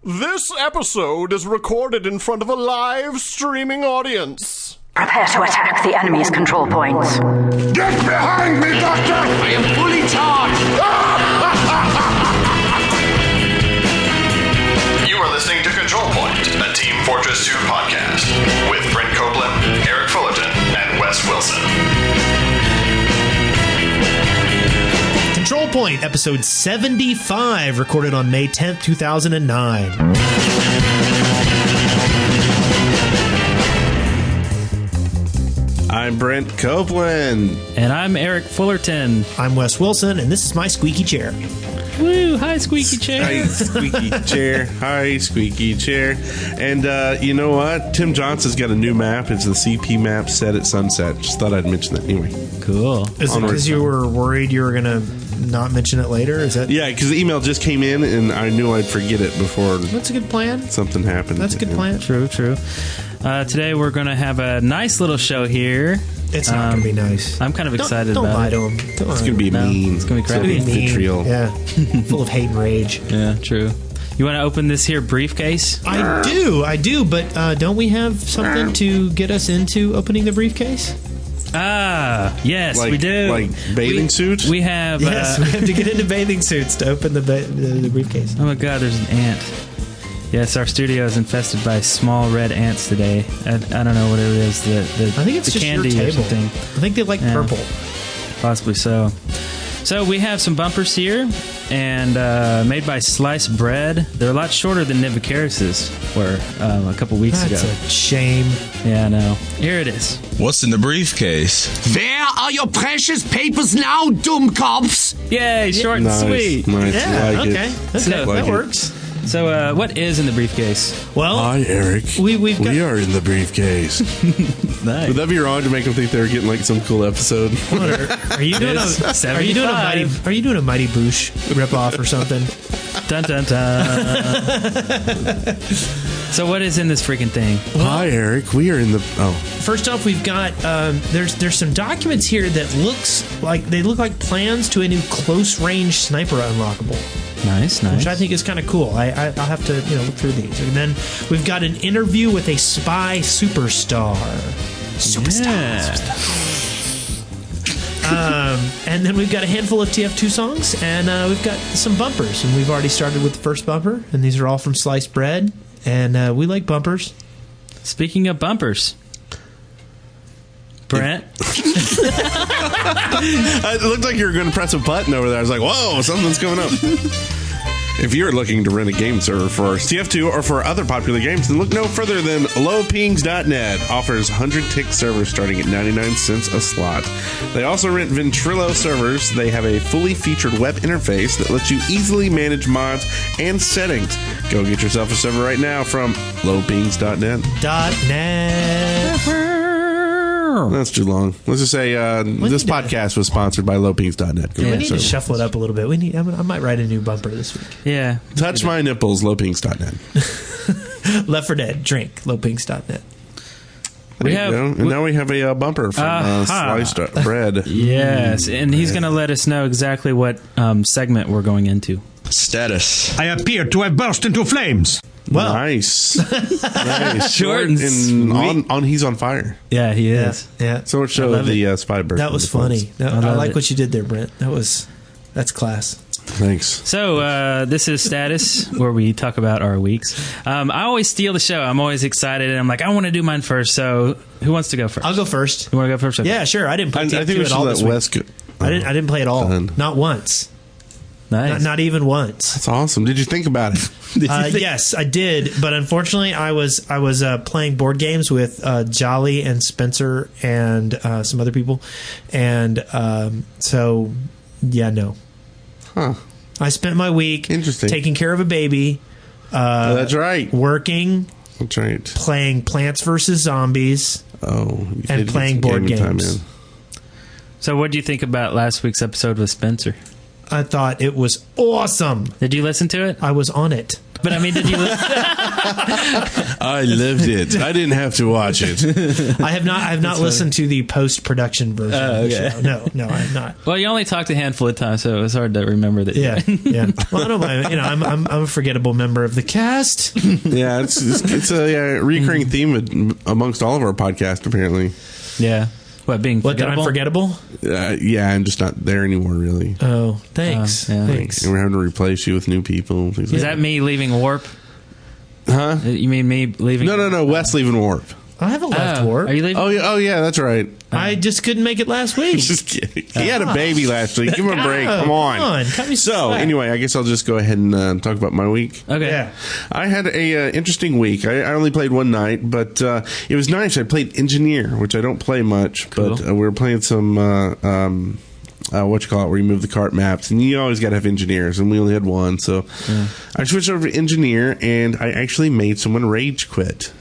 This episode is recorded in front of a live streaming audience. Prepare to attack the enemy's control points. Get behind me, Doctor! I am fully charged! You are listening to Control Point, a Team Fortress 2 podcast with Brent Copeland, Eric Fullerton, and Wes Wilson. Control Point, episode 75, recorded on May 10th, 2009. I'm Brent Copeland. And I'm Eric Fullerton. I'm Wes Wilson, and this is my squeaky chair. Woo! Hi, squeaky chair. Hi, squeaky chair. Hi, squeaky chair. And you know what? Tim Johnson's got a new map. It's the CP map set at sunset. Just thought I'd mention that anyway. Cool. Is it because you were worried you were going to not mention it later? Is that? Yeah, because the email just came in, and I knew I'd forget it before. That's a good plan. Something happened. That's a good plan. True. Today we're going to have a nice little show here. It's not going to be nice. I'm kind of excited don't about lie it. to him. It's going to be mean. It's going to be crappy. Vitriol. Yeah. Full of hate and rage. Yeah, true. You want to open this here briefcase? I do, but don't we have something to get us into opening the briefcase? Ah, yes, we do. Like bathing suits? We have... Yes, we have to get into bathing suits to open the briefcase. Oh my god, there's an ant. Yes, our studio is infested by small red ants today. I don't know what it is. I think it's the just candy your table. or something. I think they like purple. Possibly so. So we have some bumpers here, and made by Sliced Bread. They're a lot shorter than Nibicaris's were a couple weeks ago. That's a shame. Yeah, I know. Here it is. What's in the briefcase? Where are your precious papers now, Dummkopfs? Yay, short and sweet. Nice. Yeah, Like okay. it. Okay, Like that it. works. So what is in the briefcase? Well, Hi, Eric. we've got... We are in the briefcase. Nice. Would that be wrong to make them think they were getting like some cool episode? Are you doing are you doing a Mighty Boosh ripoff or something? Dun dun dun. So what is in this freaking thing? Hi, Eric. We are in the... Oh. First off, we've got there's some documents here that look like plans to a new close range sniper unlockable. Nice. Which I think is kind of cool. I'll have to look through these. And then we've got an interview with a spy superstar. And then we've got a handful of TF2 songs, and we've got some bumpers. And we've already started with the first bumper, and these are all from Sliced Bread. And we like bumpers. Speaking of bumpers, Brent. It looked like you were going to press a button over there. I was like, whoa, something's coming up. If you're looking to rent a game server for TF2 or for other popular games, then look no further than lowpings.net. Offers 100-tick servers starting at 99 cents a slot. They also rent Ventrilo servers. They have a fully featured web interface that lets you easily manage mods and settings. Go get yourself a server right now from lowpings.net. .net. That's too long. Let's just say this podcast was sponsored by lowpings.net. We need to shuffle it up a little bit. I might write a new bumper this week. Yeah. Touch my nipples, lowpings.net. Left 4 Dead, drink, lowpings.net. Now we have a bumper from Sliced Bread. Yes, and he's going to let us know exactly what segment we're going into. Status. I appear to have burst into flames. Well, nice. Short and sweet. He's on fire. Yeah, he is. Yeah. So it showed the spy bird. That was funny. I like it. what you did there, Brent. That's class. Thanks. So this is Status, where we talk about our weeks. I always steal the show. I'm always excited, and I'm like, I want to do mine first. So who wants to go first? I'll go first. You want to go first? Okay. Yeah, sure. I didn't play TF2 I think we at should all let this week. Wes go. I didn't play at all. Done. Not once. Nice. Not even once. That's awesome. Did you think about it? Yes, I did. But unfortunately, I was playing board games with Jolly and Spencer and some other people, and so yeah, no. Huh. I spent my week taking care of a baby. That's right. Working. That's right. Playing Plants vs. Zombies. Oh, and playing board games. So, what do you think about last week's episode with Spencer? I thought it was awesome. Did you listen to it? I was on it. But I mean, did you? I lived it. I didn't have to watch it. I have not listened to the post-production version of the show. No, I have not. Well, you only talked a handful of times, so it was hard to remember that. Yeah. Well, I don't mind. I'm a forgettable member of the cast. Yeah, it's a recurring theme amongst all of our podcasts, apparently. Yeah. What, being that I'm forgettable? Yeah, I'm just not there anymore, really. Oh, thanks. Yeah. Thanks. And we're having to replace you with new people. Is that me leaving Warp? Huh? You mean me leaving? No. Wes leaving Warp. I haven't left Warp. Are you leaving? Oh yeah, that's right. I just couldn't make it last week. Just kidding. He had a baby last week. Give him a break. Come on. Cut me some So slack. anyway, I guess I'll just go ahead and talk about my week. Okay. Yeah. I had a interesting week. I only played one night, but it was nice. I played Engineer, which I don't play much, but we were playing some what you call it, where you move the cart maps, and you always got to have engineers, and we only had one, so I switched over to Engineer, and I actually made someone rage quit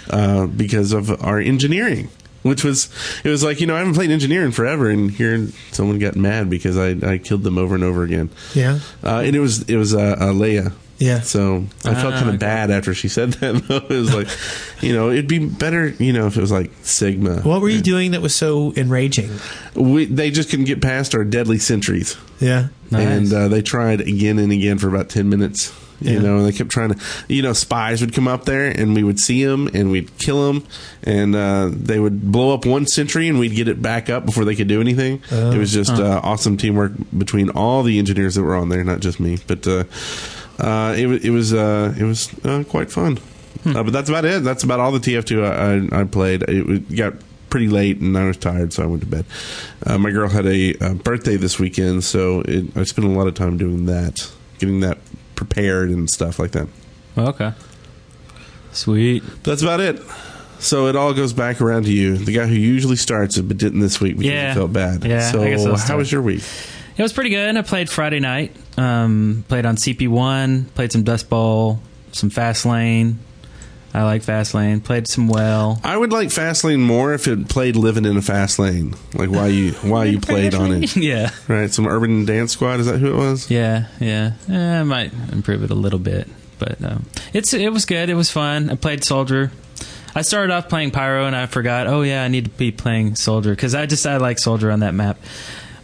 because of our engineering. Which was, it was like, I haven't played Engineer in forever, and here someone got mad because I killed them over and over again. Yeah. And it was Leia. Yeah. So I felt kind of bad after she said that, though. It was like, it'd be better, if it was like Sigma. What were you doing that was so enraging? They just couldn't get past our deadly sentries. Yeah. Nice. And they tried again and again for about 10 minutes. And they kept trying to, spies would come up there, and we would see them, and we'd kill them, and they would blow up one sentry, and we'd get it back up before they could do anything. It was just awesome teamwork between all the engineers that were on there, not just me. But it was quite fun. But that's about it. That's about all the TF2 I played. It got pretty late, and I was tired, so I went to bed. My girl had a birthday this weekend, so I spent a lot of time doing that, getting that prepared and stuff like that. Okay. Sweet. That's about it. So it all goes back around to you, the guy who usually starts it but didn't this week because he felt bad. Yeah, so I guess how was your week? It was pretty good. I played Friday night. Played on CP1. Played some Dust Bowl, some Fastlane. I like Fastlane. Played some Well. I would like Fastlane more if it played Living in a Fastlane, like why you played on it. Yeah. Right. Some Urban Dance Squad. Is that who it was? Yeah. I might improve it a little bit, but it was good. It was fun. I played Soldier. I started off playing Pyro, and I forgot. Oh yeah, I need to be playing Soldier because I like Soldier on that map.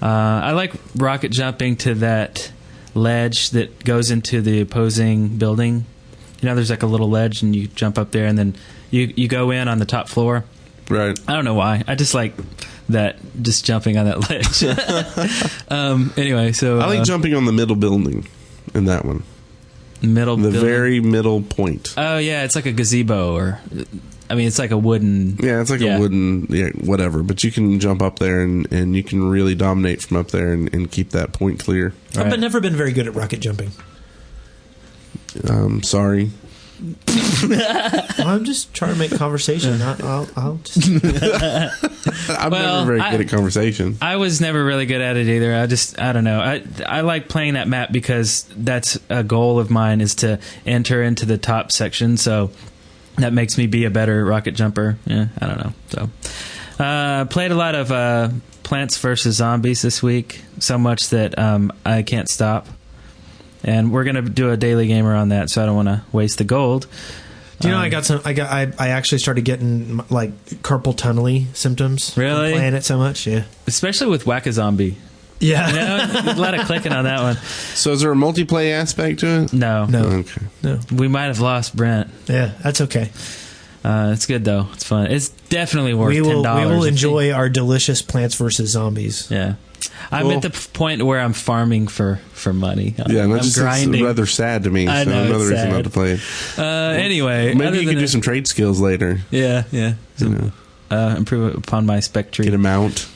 I like rocket jumping to that ledge that goes into the opposing building. There's like a little ledge, and you jump up there, and then you go in on the top floor. Right. I don't know why. I just like that, just jumping on that ledge. Anyway, so I like jumping on the middle building in that one. The building? very middle point. Oh yeah, it's like a gazebo, or it's like a wooden. Yeah, it's like a wooden, whatever. But you can jump up there, and you can really dominate from up there and keep that point clear. Right. I've never been very good at rocket jumping. Sorry. I'm just trying to make conversation. I'll just. I'm never very good at conversation. I was never really good at it either. I don't know. I like playing that map because that's a goal of mine, is to enter into the top section. So that makes me be a better rocket jumper. Yeah, I don't know. So played a lot of Plants vs. Zombies this week, so much that I can't stop. And we're gonna do a daily gamer on that, so I don't want to waste the gold. Do you know, I actually started getting like carpal tunnel symptoms. Really? From playing it so much, yeah. Especially with Whack-A-Zombie. Yeah. A lot of clicking on that one. So is there a multiplayer aspect to it? No. Okay. No. We might have lost Brent. Yeah, that's okay. It's good though. It's fun. It's definitely worth $10. We will enjoy our delicious Plants vs. Zombies. Yeah. I'm at the point where I'm farming for money. Yeah, I'm that's grinding. rather sad to me. I know, another it's reason sad. not to play it. Anyway, maybe you can do some trade skills later. Yeah. Improve upon my spec tree. Get a mount.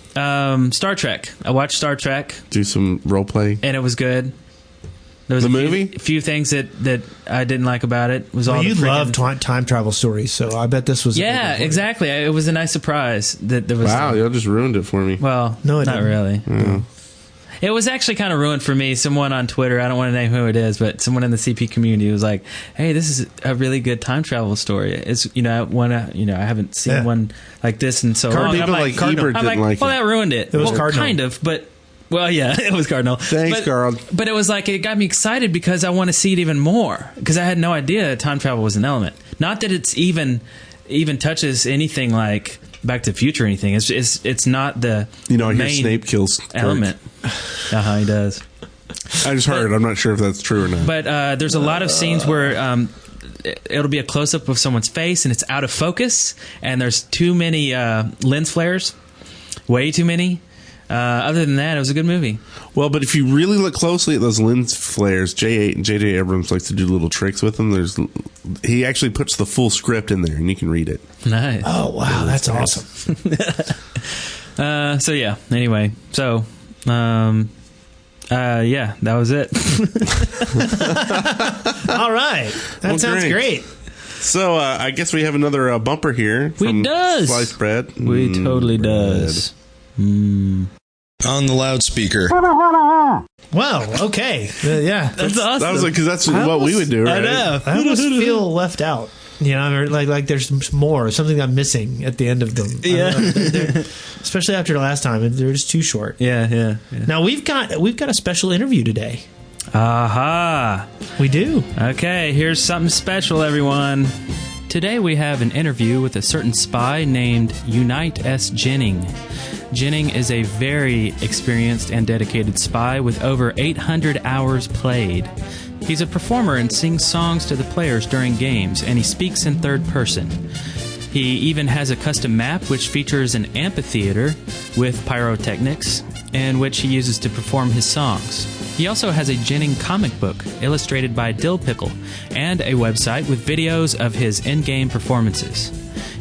Star Trek. I watched Star Trek. Do some role play, and it was good. There was movie? A few things that I didn't like about it. It was all you love time travel stories, so I bet this was. Exactly. It was a nice surprise that there was. Wow, y'all just ruined it for me. Well, no, not really. No. It was actually kind of ruined for me. Someone on Twitter, I don't want to name who it is, but someone in the CP community was like, "Hey, this is a really good time travel story. It's I haven't seen one like this in so long." People like Ebert didn't like it. Well, that ruined it. It was kind of, but Well, yeah, it was Cardinal. Thanks, Carl. But it was like, it got me excited because I want to see it even more. Because I had no idea time travel was an element. Not that it's even touches anything like Back to the Future or anything. It's not the I hear main Snape kills element. He does. I just heard. I'm not sure if that's true or not. But there's a lot of scenes where it'll be a close-up of someone's face and it's out of focus, and there's too many lens flares. Way too many. Other than that, it was a good movie. Well, but if you really look closely at those lens flares, J.J. Abrams likes to do little tricks with them. He actually puts the full script in there, and you can read it. Nice. Oh, wow. That's awesome. So, yeah. Anyway. So, yeah, that was it. All right. That sounds great. So, I guess we have another bumper here. We does. Sliced bread. We totally does. On the loudspeaker. Wow. Okay. Yeah. That's awesome. That was because that's what we would do, right? I know. I almost feel left out. Or like there's more, something I'm missing at the end of them. Yeah. Especially after last time, they're just too short. Yeah. Now we've got a special interview today. Aha. We do. Okay, here's something special, everyone. Today we have an interview with a certain spy named Unite S. Jening. Jening is a very experienced and dedicated spy with over 800 hours played. He's a performer and sings songs to the players during games, and he speaks in third person. He even has a custom map which features an amphitheater with pyrotechnics, in which he uses to perform his songs. He also has a Jening comic book illustrated by Dill Pickle and a website with videos of his in-game performances.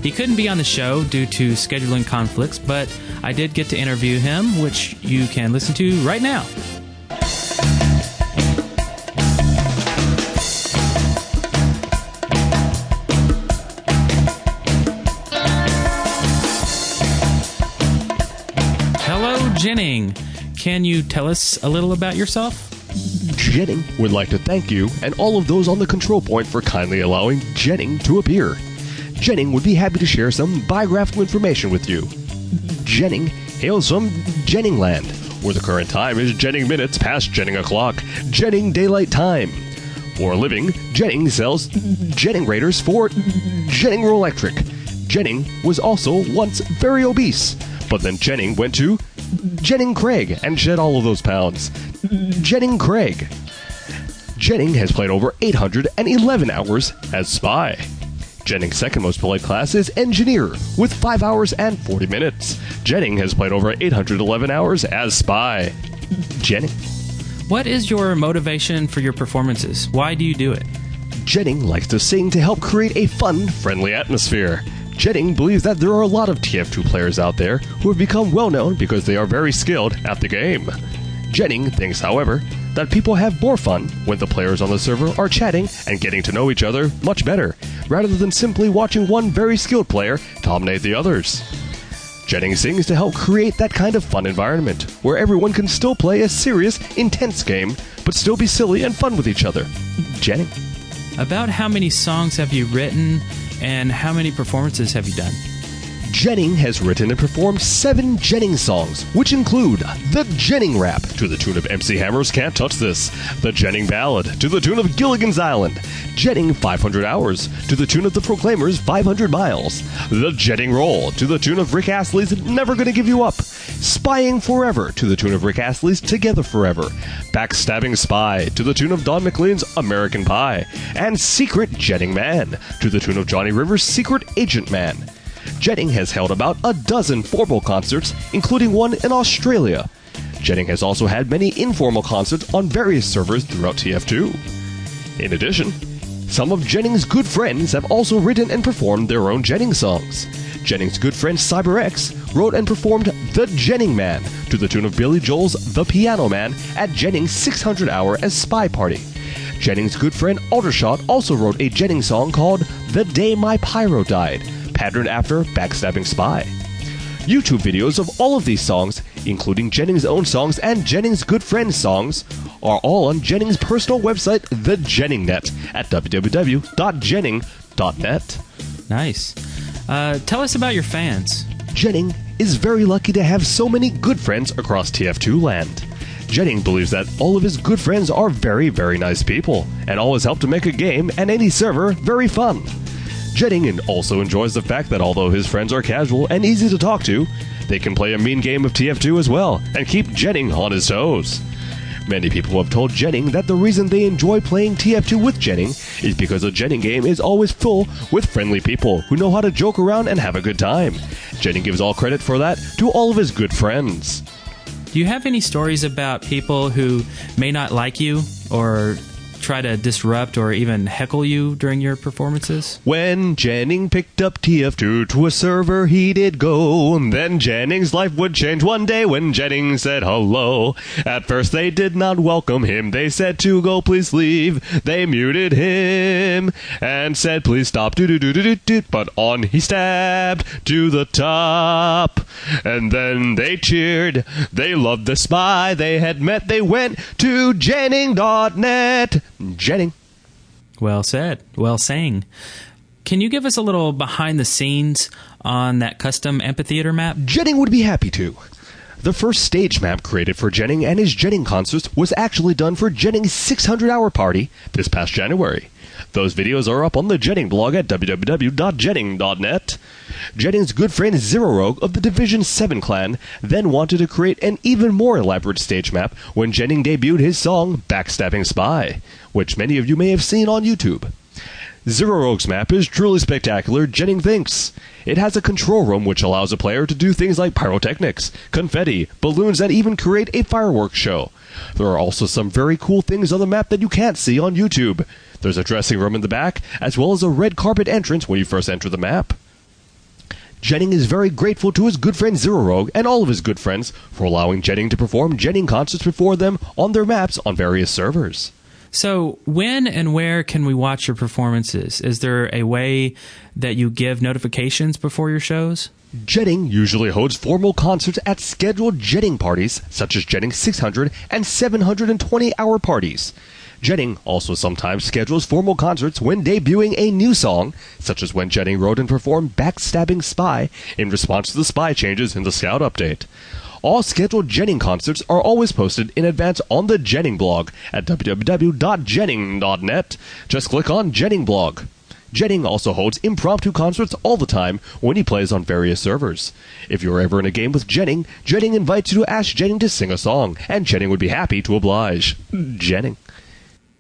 He couldn't be on the show due to scheduling conflicts, but I did get to interview him, which you can listen to right now. Hello, Jening. Can you tell us a little about yourself? Jening would like to thank you and all of those on the control point for kindly allowing Jening to appear. Jening would be happy to share some biographical information with you. Jening hails from JENINGland, where the current time is Jening minutes past Jening o'clock, Jening daylight time. For a living, Jening sells Jening Raiders for Jening Electric. Jening was also once very obese, but then Jening went to Jening Craig and shed all of those pounds. Jening Craig. Jening has played over 811 hours as spy. Jening's second most played class is Engineer, with 5 hours and 40 minutes. Jening has played over 811 hours as spy. Jening. What is your motivation for your performances? Why do you do it? Jening likes to sing to help create a fun, friendly atmosphere. Jening believes that there are a lot of TF2 players out there who have become well known because they are very skilled at the game. Jening thinks, however, that people have more fun when the players on the server are chatting and getting to know each other much better, rather than simply watching one very skilled player dominate the others. Jening sings to help create that kind of fun environment, where everyone can still play a serious, intense game, but still be silly and fun with each other. Jening. About how many songs have you written, and how many performances have you done? Jening has written and performed 7 Jening songs, which include the Jening Rap, to the tune of MC Hammer's Can't Touch This, the Jening Ballad, to the tune of Gilligan's Island, Jening 500 Hours, to the tune of The Proclaimers' 500 Miles, the Jening Roll, to the tune of Rick Astley's Never Gonna Give You Up, Spying Forever, to the tune of Rick Astley's Together Forever, Backstabbing Spy, to the tune of Don McLean's American Pie, and Secret Jening Man, to the tune of Johnny Rivers' Secret Agent Man. Jening has held about a dozen formal concerts, including one in Australia. Jening has also had many informal concerts on various servers throughout TF2. In addition, some of Jening's good friends have also written and performed their own Jening songs. Jening's good friend CyberX wrote and performed The Jening Man to the tune of Billy Joel's The Piano Man at Jening's 600 Hour as Spy Party. Jening's good friend Aldershot also wrote a Jening song called The Day My Pyro Died, patterned after Backstabbing Spy. YouTube videos of all of these songs, including Jening's own songs and Jening's good friend's songs, are all on Jening's personal website, the JENINGnet, at www.jening.net. Nice. Tell us about your fans. Jening is very lucky to have so many good friends across TF2 land. Jening believes that all of his good friends are very, very nice people, and always help to make a game and any server very fun. Jening also enjoys the fact that although his friends are casual and easy to talk to, they can play a mean game of TF2 as well, and keep Jening on his toes. Many people have told Jening that the reason they enjoy playing TF2 with Jening is because a Jening game is always full with friendly people who know how to joke around and have a good time. Jening gives all credit for that to all of his good friends. Do you have any stories about people who may not like you or try to disrupt or even heckle you during your performances? When Jening picked up TF2 to a server, he did go. Then Jening's life would change one day when Jening said hello. At first they did not welcome him. They said to go, please leave. They muted him and said, please stop. But on he stabbed to the top. And then they cheered. They loved the spy they had met. They went to JENINGnet. Jening. Well said. Well sang. Can you give us a little behind the scenes on that custom amphitheater map? Jening would be happy to. The first stage map created for Jening and his Jening concerts was actually done for Jening's 600-hour party this past January. Those videos are up on the Jening blog at www.jening.net. Jening's good friend Zero Rogue of the Division 7 clan then wanted to create an even more elaborate stage map when Jening debuted his song Backstabbing Spy, which many of you may have seen on YouTube. Zero Rogue's map is truly spectacular, Jening thinks. It has a control room which allows a player to do things like pyrotechnics, confetti, balloons, and even create a fireworks show. There are also some very cool things on the map that you can't see on YouTube. There's a dressing room in the back, as well as a red carpet entrance when you first enter the map. Jening is very grateful to his good friend Zero Rogue and all of his good friends for allowing Jening to perform Jening concerts before them on their maps on various servers. So when and where can we watch your performances? Is there a way that you give notifications before your shows? Jening usually holds formal concerts at scheduled Jening parties, such as Jening 600 and 720-hour parties. Jening also sometimes schedules formal concerts when debuting a new song, such as when Jening wrote and performed Backstabbing Spy in response to the spy changes in the Scout update. All scheduled Jening concerts are always posted in advance on the Jening blog at www.jening.net. Just click on Jening blog. Jening also holds impromptu concerts all the time when he plays on various servers. If you're ever in a game with Jening, Jening invites you to ask Jening to sing a song, and Jening would be happy to oblige. Jening.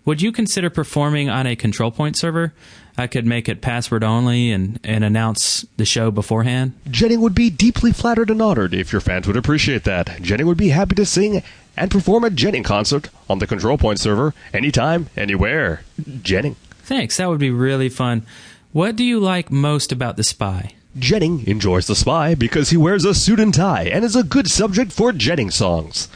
Would you consider performing on a control point server? I could make it password only and announce the show beforehand. Jening would be deeply flattered and honored if your fans would appreciate that. Jening would be happy to sing and perform a Jening concert on the control point server anytime, anywhere. Jening. Thanks, that would be really fun. What do you like most about the spy? Jening enjoys the spy because he wears a suit and tie and is a good subject for Jening songs.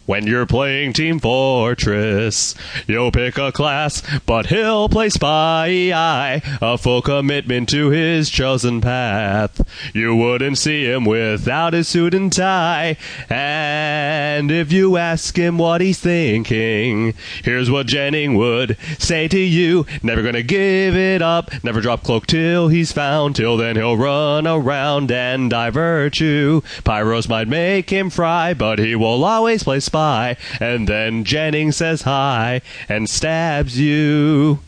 When you're playing Team Fortress, you'll pick a class, but he'll play Spy, a full commitment to his chosen path. You wouldn't see him without his suit and tie, and if you ask him what he's thinking, here's what Jening would say to you. Never gonna give it up, never drop cloak till he's found, till then he'll run around and divert you. Pyros might make him fry, but he will always play Spy. And then Jening says hi and stabs you.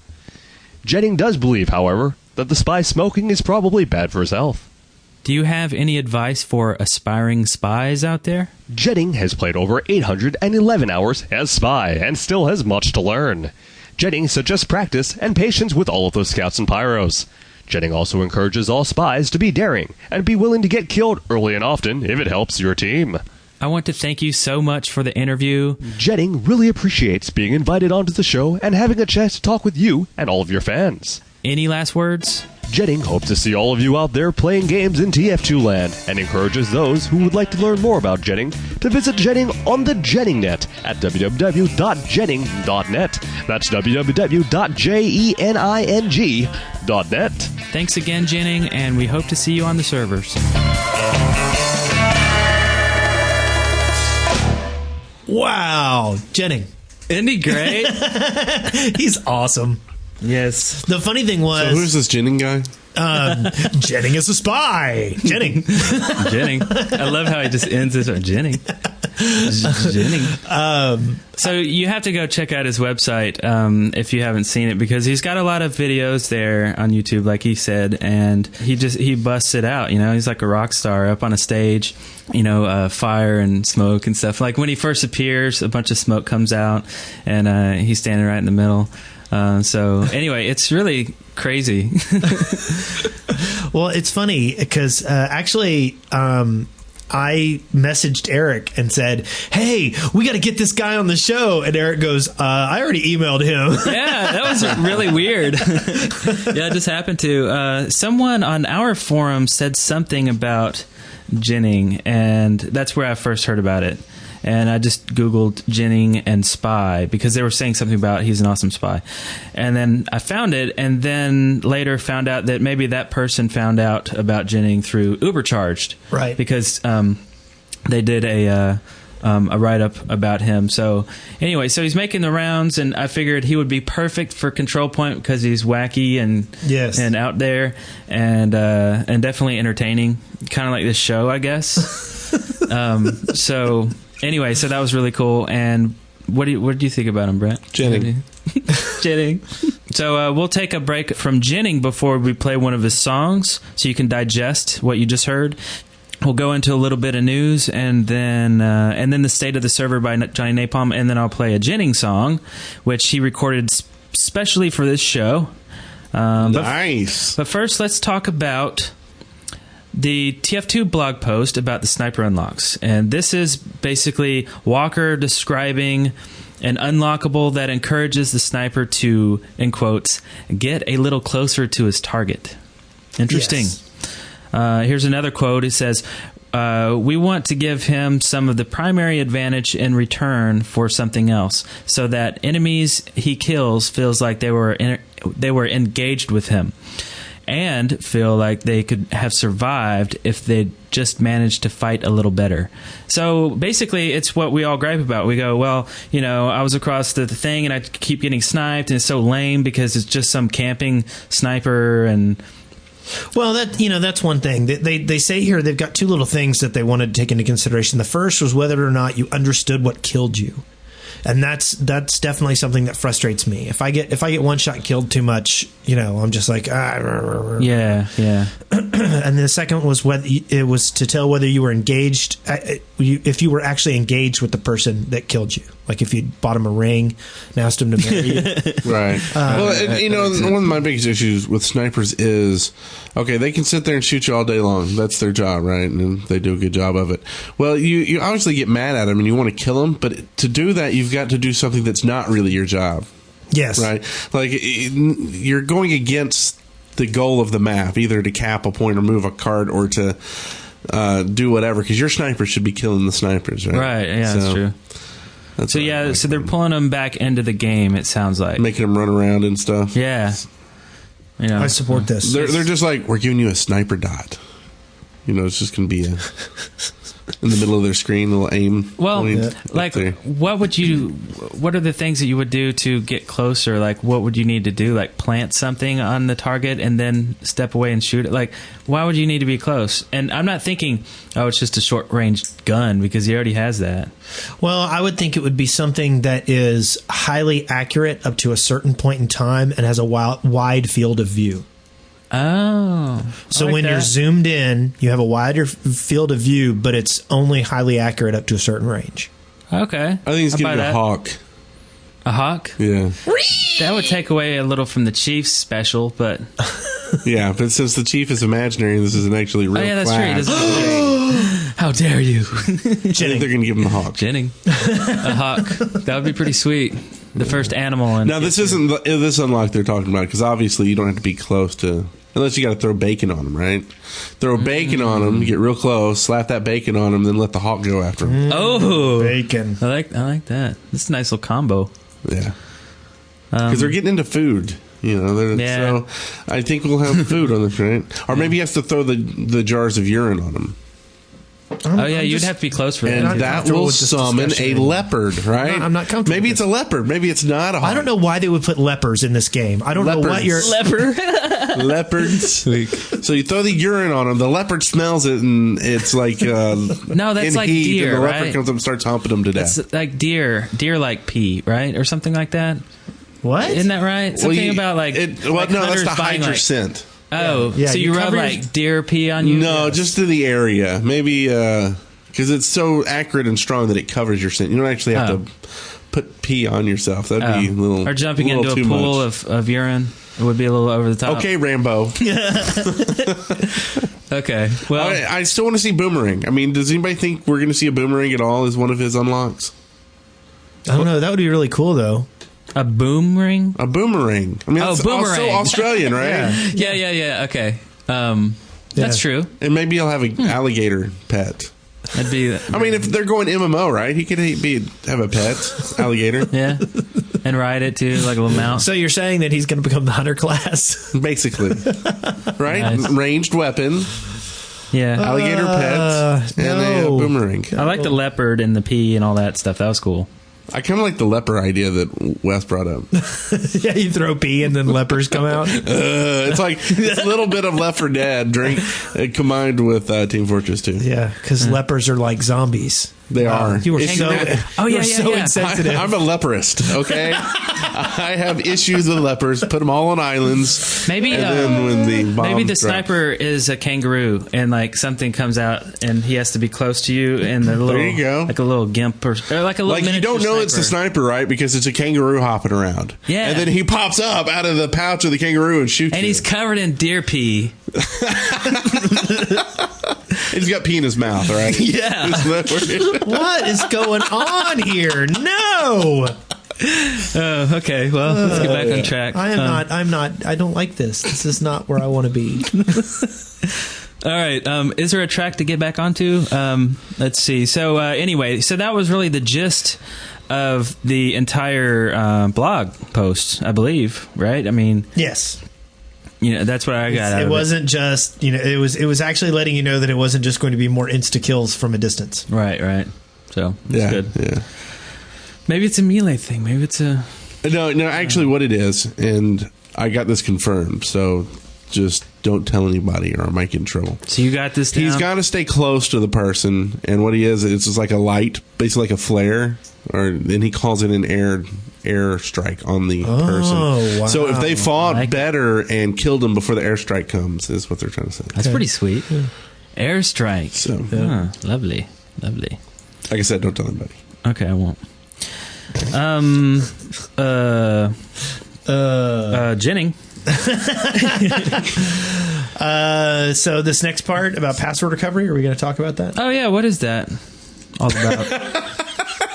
Jening does believe, however, that the spy smoking is probably bad for his health. Do you have any advice for aspiring spies out there? Jening has played over 811 hours as spy and still has much to learn. Jening suggests practice and patience with all of those scouts and pyros. Jening also encourages all spies to be daring and be willing to get killed early and often if it helps your team. I want to thank you so much for the interview. Jening really appreciates being invited onto the show and having a chance to talk with you and all of your fans. Any last words? Jening hopes to see all of you out there playing games in TF2 land and encourages those who would like to learn more about Jening to visit Jening on the JENINGnet at www.jening.net. That's www.jening.net. Thanks again, Jening, and we hope to see you on the servers. Wow, Jening. Isn't he great? He's awesome. Yes. The funny thing was... So who's this Jening guy? Jenning is a spy. Jenning. Jenning. I love how he just ends it on Jenning. Jenning. So you have to go check out his website if you haven't seen it, because he's got a lot of videos there on YouTube, like he said, and he busts it out. He's like a rock star up on a stage, fire and smoke and stuff. Like when he first appears, a bunch of smoke comes out, and he's standing right in the middle. So anyway, it's really crazy. Well, it's funny because actually, I messaged Eric and said, "Hey, we got to get this guy on the show." And Eric goes, "I already emailed him." Yeah, that was really weird. Yeah, it just happened to. Someone on our forum said something about Jenning, and that's where I first heard about it. And I just Googled Jening and spy because they were saying something about he's an awesome spy. And then I found it, and then later found out that maybe that person found out about Jening through Ubercharged. Right. Because they did a write-up about him. So anyway, so he's making the rounds, and I figured he would be perfect for Control Point because he's wacky and and out there and definitely entertaining, kind of like this show, I guess. So anyway, so that was really cool. And what do you think about him, Brent? Jenning. Jenning. So we'll take a break from Jenning before we play one of his songs, so you can digest what you just heard. We'll go into a little bit of news, and then the state of the server by Johnny Napalm, and then I'll play a Jenning song, which he recorded specially for this show. Nice. But first, let's talk about the TF2 blog post about the sniper unlocks. And this is basically Walker describing an unlockable that encourages the sniper to, in quotes, get a little closer to his target. Interesting. Yes. Here's another quote. It says, we want to give him some of the primary advantage in return for something else, so that enemies he kills feels like they were engaged with him, and feel like they could have survived if they just managed to fight a little better. So basically, it's what we all gripe about. We go, well, I was across the thing and I keep getting sniped, and it's so lame because it's just some camping sniper. And well, that's one thing. They say here they've got two little things that they wanted to take into consideration. The first was whether or not you understood what killed you. And that's definitely something that frustrates me. If I get one shot killed too much, I'm just like, yeah. And the second was whether it was to tell whether you were engaged, if you were actually engaged with the person that killed you. Like if you bought him a ring and asked him to marry you. Right. One of my biggest issues with snipers is, okay, they can sit there and shoot you all day long. That's their job, right? And they do a good job of it. Well, you obviously get mad at them and you want to kill them, but to do that, you've got to do something that's not really your job. Yes. Right? Like, you're going against the goal of the map, either to cap a point or move a card or to do whatever, because your snipers should be killing the snipers, right? Right, yeah, that's true. So they're pulling them back into the game, it sounds like. Making them run around and stuff. Yeah. I support this. They're just like, we're giving you a sniper dot. It's just going to be in the middle of their screen, a little aim. Well, what are the things that you would do to get closer? Like, what would you need to do? Like, plant something on the target and then step away and shoot it? Like, why would you need to be close? And I'm not thinking, it's just a short-range gun, because he already has that. Well, I would think it would be something that is highly accurate up to a certain point in time and has a wide field of view. Oh. So when you're zoomed in, you have a wider field of view, but it's only highly accurate up to a certain range. Okay. I think he's getting a hawk. A hawk? Yeah. That would take away a little from the Chief's special, but... Yeah, but since the Chief is imaginary, this isn't actually real. Oh, yeah, that's true. How dare you? I think they're going to give him the hawk. Jenning. A hawk. That would be pretty sweet. The first animal. Now, this isn't this unlock they're talking about, because obviously you don't have to be close to... Unless you got to throw bacon on them, right? Throw bacon on them, get real close, slap that bacon on them, then let the hawk go after them. Oh, bacon! I like that. This is a nice little combo. Yeah, because they're getting into food. So I think we'll have food on this, right? Or maybe you have to throw the jars of urine on them. Oh yeah, you'd have to be close for that. And that will summon a leopard, right? I'm not comfortable. Maybe it's a leopard. Maybe it's not a hawk. I don't know why they would put lepers in this game. I don't know what your leopards. So you throw the urine on them. The leopard smells it, and it's like no, that's like deer. And the leopard right? comes up and starts humping them to death. It's like deer like pee, right, or something like that. What? Isn't that right? Something about like. No, that's to hide your scent. Oh, yeah, so you rub like deer pee on you? No, just to the area. Maybe because it's so accurate and strong that it covers your scent. You don't actually have to put pee on yourself. That'd be a little. Or jumping into a too pool much. of urine. It would be a little over the top. Okay, Rambo. Okay. Well, I still want to see Boomerang. I mean, does anybody think we're going to see a Boomerang at all as one of his unlocks? I don't know. That would be really cool, though. A boomerang? A boomerang. I mean, that's boomerang. also Australian, right? Yeah. Okay. That's true. And maybe he'll have an alligator pet. That'd be. I mean, if they're going MMO, right? He could have a pet alligator. Yeah, and ride it too, like a little mouse. So you're saying that he's going to become the hunter class, basically, right? Nice. Ranged weapon. Yeah, alligator pet and a boomerang. I like the leopard and the pea and all that stuff. That was cool. I kind of like the leper idea that Wes brought up. Yeah, you throw pee and then lepers come out. It's like it's a little bit of Left 4 Dead drink combined with Team Fortress 2. Yeah, because lepers are like zombies. They are. You were so insensitive. I'm a leperist, okay? I have issues with lepers. Put them all on islands. Maybe and then when the bomb maybe the drops. sniper is a kangaroo, and like something comes out, and he has to be close to you, and the little There you go. like a little gimp or like a little like you don't know sniper. it's the sniper, right? Because it's a kangaroo hopping around. Yeah. And then he pops up out of the pouch of the kangaroo and shoots and you. he's covered in deer pee. He's got pee in his mouth, right? Yeah. What is going on here? No. Okay. Well, let's get back on track. I don't like this. This is not where I want to be. All right. Is there a track to get back onto? Let's see. So anyway, so that was really the gist of the entire blog post, I believe. Right? I mean, yes. You know, that's what I got out of it. It wasn't just, it was actually letting you know that it wasn't just going to be more insta kills from a distance. Right. So that's good. Yeah. Maybe it's a melee thing. Maybe it's a no. Actually, what it is, and I got this confirmed. So just don't tell anybody, or I might get in trouble. So you got this down? He's got to stay close to the person, and what he is, it's just like a light, basically like a flare, and he calls it an air strike on the person. Wow. So if they fought better and killed him before the airstrike comes, is what they're trying to say. That's pretty sweet. Yeah. Airstrike. So lovely. Like I said, don't tell anybody. Okay, I won't. Jenning. So this next part about password recovery, are we going to talk about that? Oh yeah, what is that all about?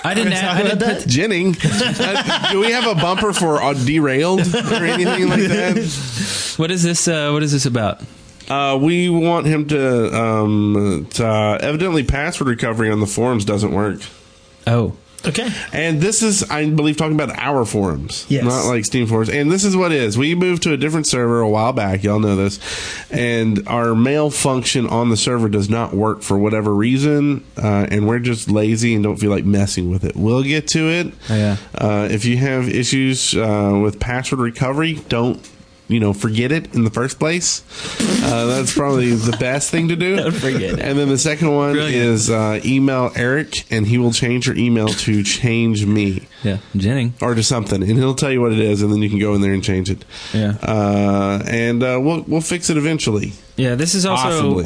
I didn't that. Jenning. Do we have a bumper for derailed or anything like that? What is this? What is this about? We want him to evidently password recovery on the forums doesn't work. Oh. Okay. And this is, I believe, talking about our forums, not like Steam forums. And this is what it is. We moved to a different server a while back. Y'all know this. And our mail function on the server does not work for whatever reason. And we're just lazy and don't feel like messing with it. We'll get to it. Oh, yeah. If you have issues with password recovery, don't forget it in the first place. That's probably the best thing to do. Don't forget it. And then the second one is email Eric, and he will change your email to change me. Yeah, Jenning. Or to something, and he'll tell you what it is, and then you can go in there and change it. Yeah. And we'll fix it eventually. Yeah, this is also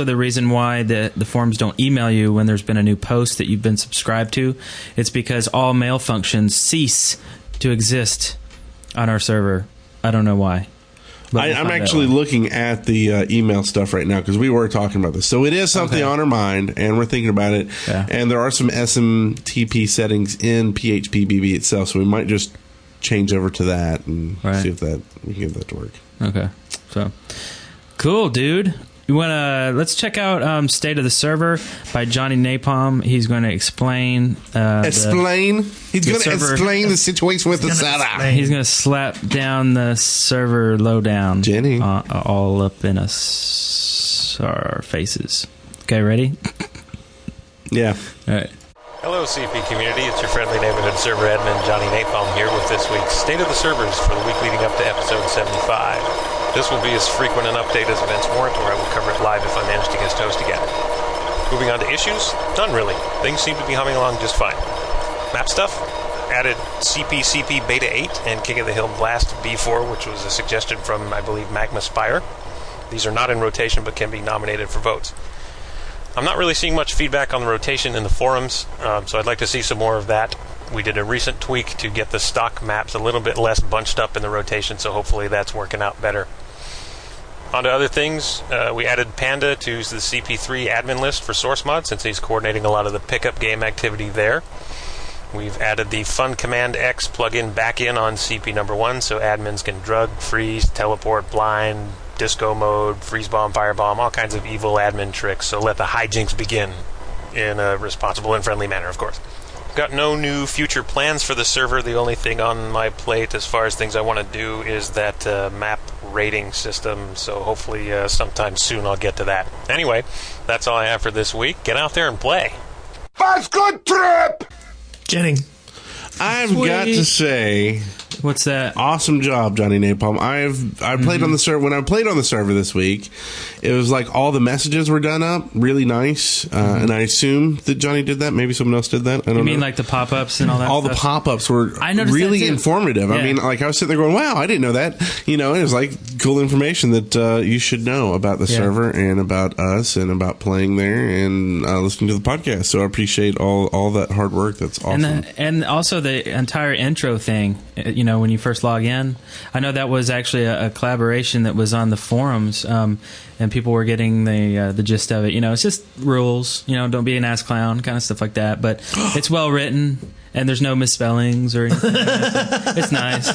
the reason why the forums don't email you when there's been a new post that you've been subscribed to. It's because all mail functions cease to exist on our server. I don't know why. I'm actually looking at the email stuff right now because we were talking about this. So it is something on our mind, and we're thinking about it. Yeah. And there are some SMTP settings in PHPBB itself, so we might just change over to that and see if we can get that to work. Okay. So cool, dude. You wanna let's check out State of the Server by Johnny Napalm. He's going to explain. He's going to explain the situation with the server. He's going to slap down the server lowdown, Jenny, all up in our faces. Okay, ready? Yeah. All right. Hello, CP community. It's your friendly neighborhood server admin, Johnny Napalm, here with this week's State of the Servers for the week leading up to episode 75. This will be as frequent an update as events warrant, or I will cover it live if I manage to guest host again. Moving on to issues? None really. Things seem to be humming along just fine. Map stuff? Added CP Beta 8 and King of the Hill Blast B4, which was a suggestion from, I believe, Magma Spire. These are not in rotation, but can be nominated for votes. I'm not really seeing much feedback on the rotation in the forums, so I'd like to see some more of that. We did a recent tweak to get the stock maps a little bit less bunched up in the rotation, so hopefully that's working out better. On to other things, we added Panda to the CP3 admin list for source mod, since he's coordinating a lot of the pickup game activity there. We've added the Fun Command X plugin back in on CP number 1, so admins can drug, freeze, teleport, blind, disco mode, freeze bomb, firebomb, all kinds of evil admin tricks, so let the hijinks begin in a responsible and friendly manner, of course. Got no new future plans for the server. The only thing on my plate as far as things I want to do is that map rating system, so hopefully sometime soon I'll get to that. Anyway, that's all I have for this week. Get out there and play. That's good trip! Jenning. I've got to say, what's that? Awesome job, Johnny Napalm. I played on the server. When I played on the server this week, it was like all the messages were done up, really nice. And I assume that Johnny did that. Maybe someone else did that. I don't know. You mean like the pop-ups and all that? All stuff? the pop-ups were really informative. Yeah. I mean, like I was sitting there going, "Wow, I didn't know that." You know, it was like cool information that you should know about the server and about us and about playing there and listening to the podcast. So I appreciate all that hard work. That's awesome. And also the entire intro thing, you know, when you first log in. I know that was actually a collaboration that was on the forums, and people were getting the gist of it. You know, it's just rules, you know, don't be an ass clown, kind of stuff like that. But it's well written, and there's no misspellings or anything. It's nice.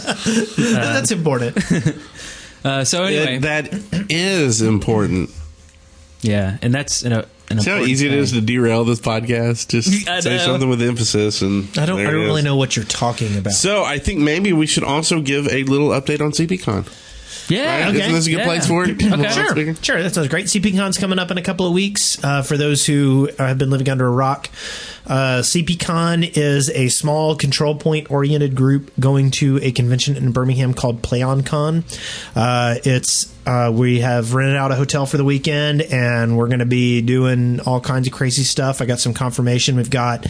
That's important. So anyway. That is important. Yeah, and that's See how easy it is to derail this podcast? Just say something with emphasis, and I don't really know what you're talking about. So I think maybe we should also give a little update on CPCon. Yeah, right? Okay. Isn't this a good place for it? Okay. Sure, that sounds great. CPCon's coming up in a couple of weeks. For those who have been living under a rock, CPCon is a small control point oriented group going to a convention in Birmingham called PlayOnCon. We have rented out a hotel for the weekend, and we're going to be doing all kinds of crazy stuff. I got some confirmation. We've got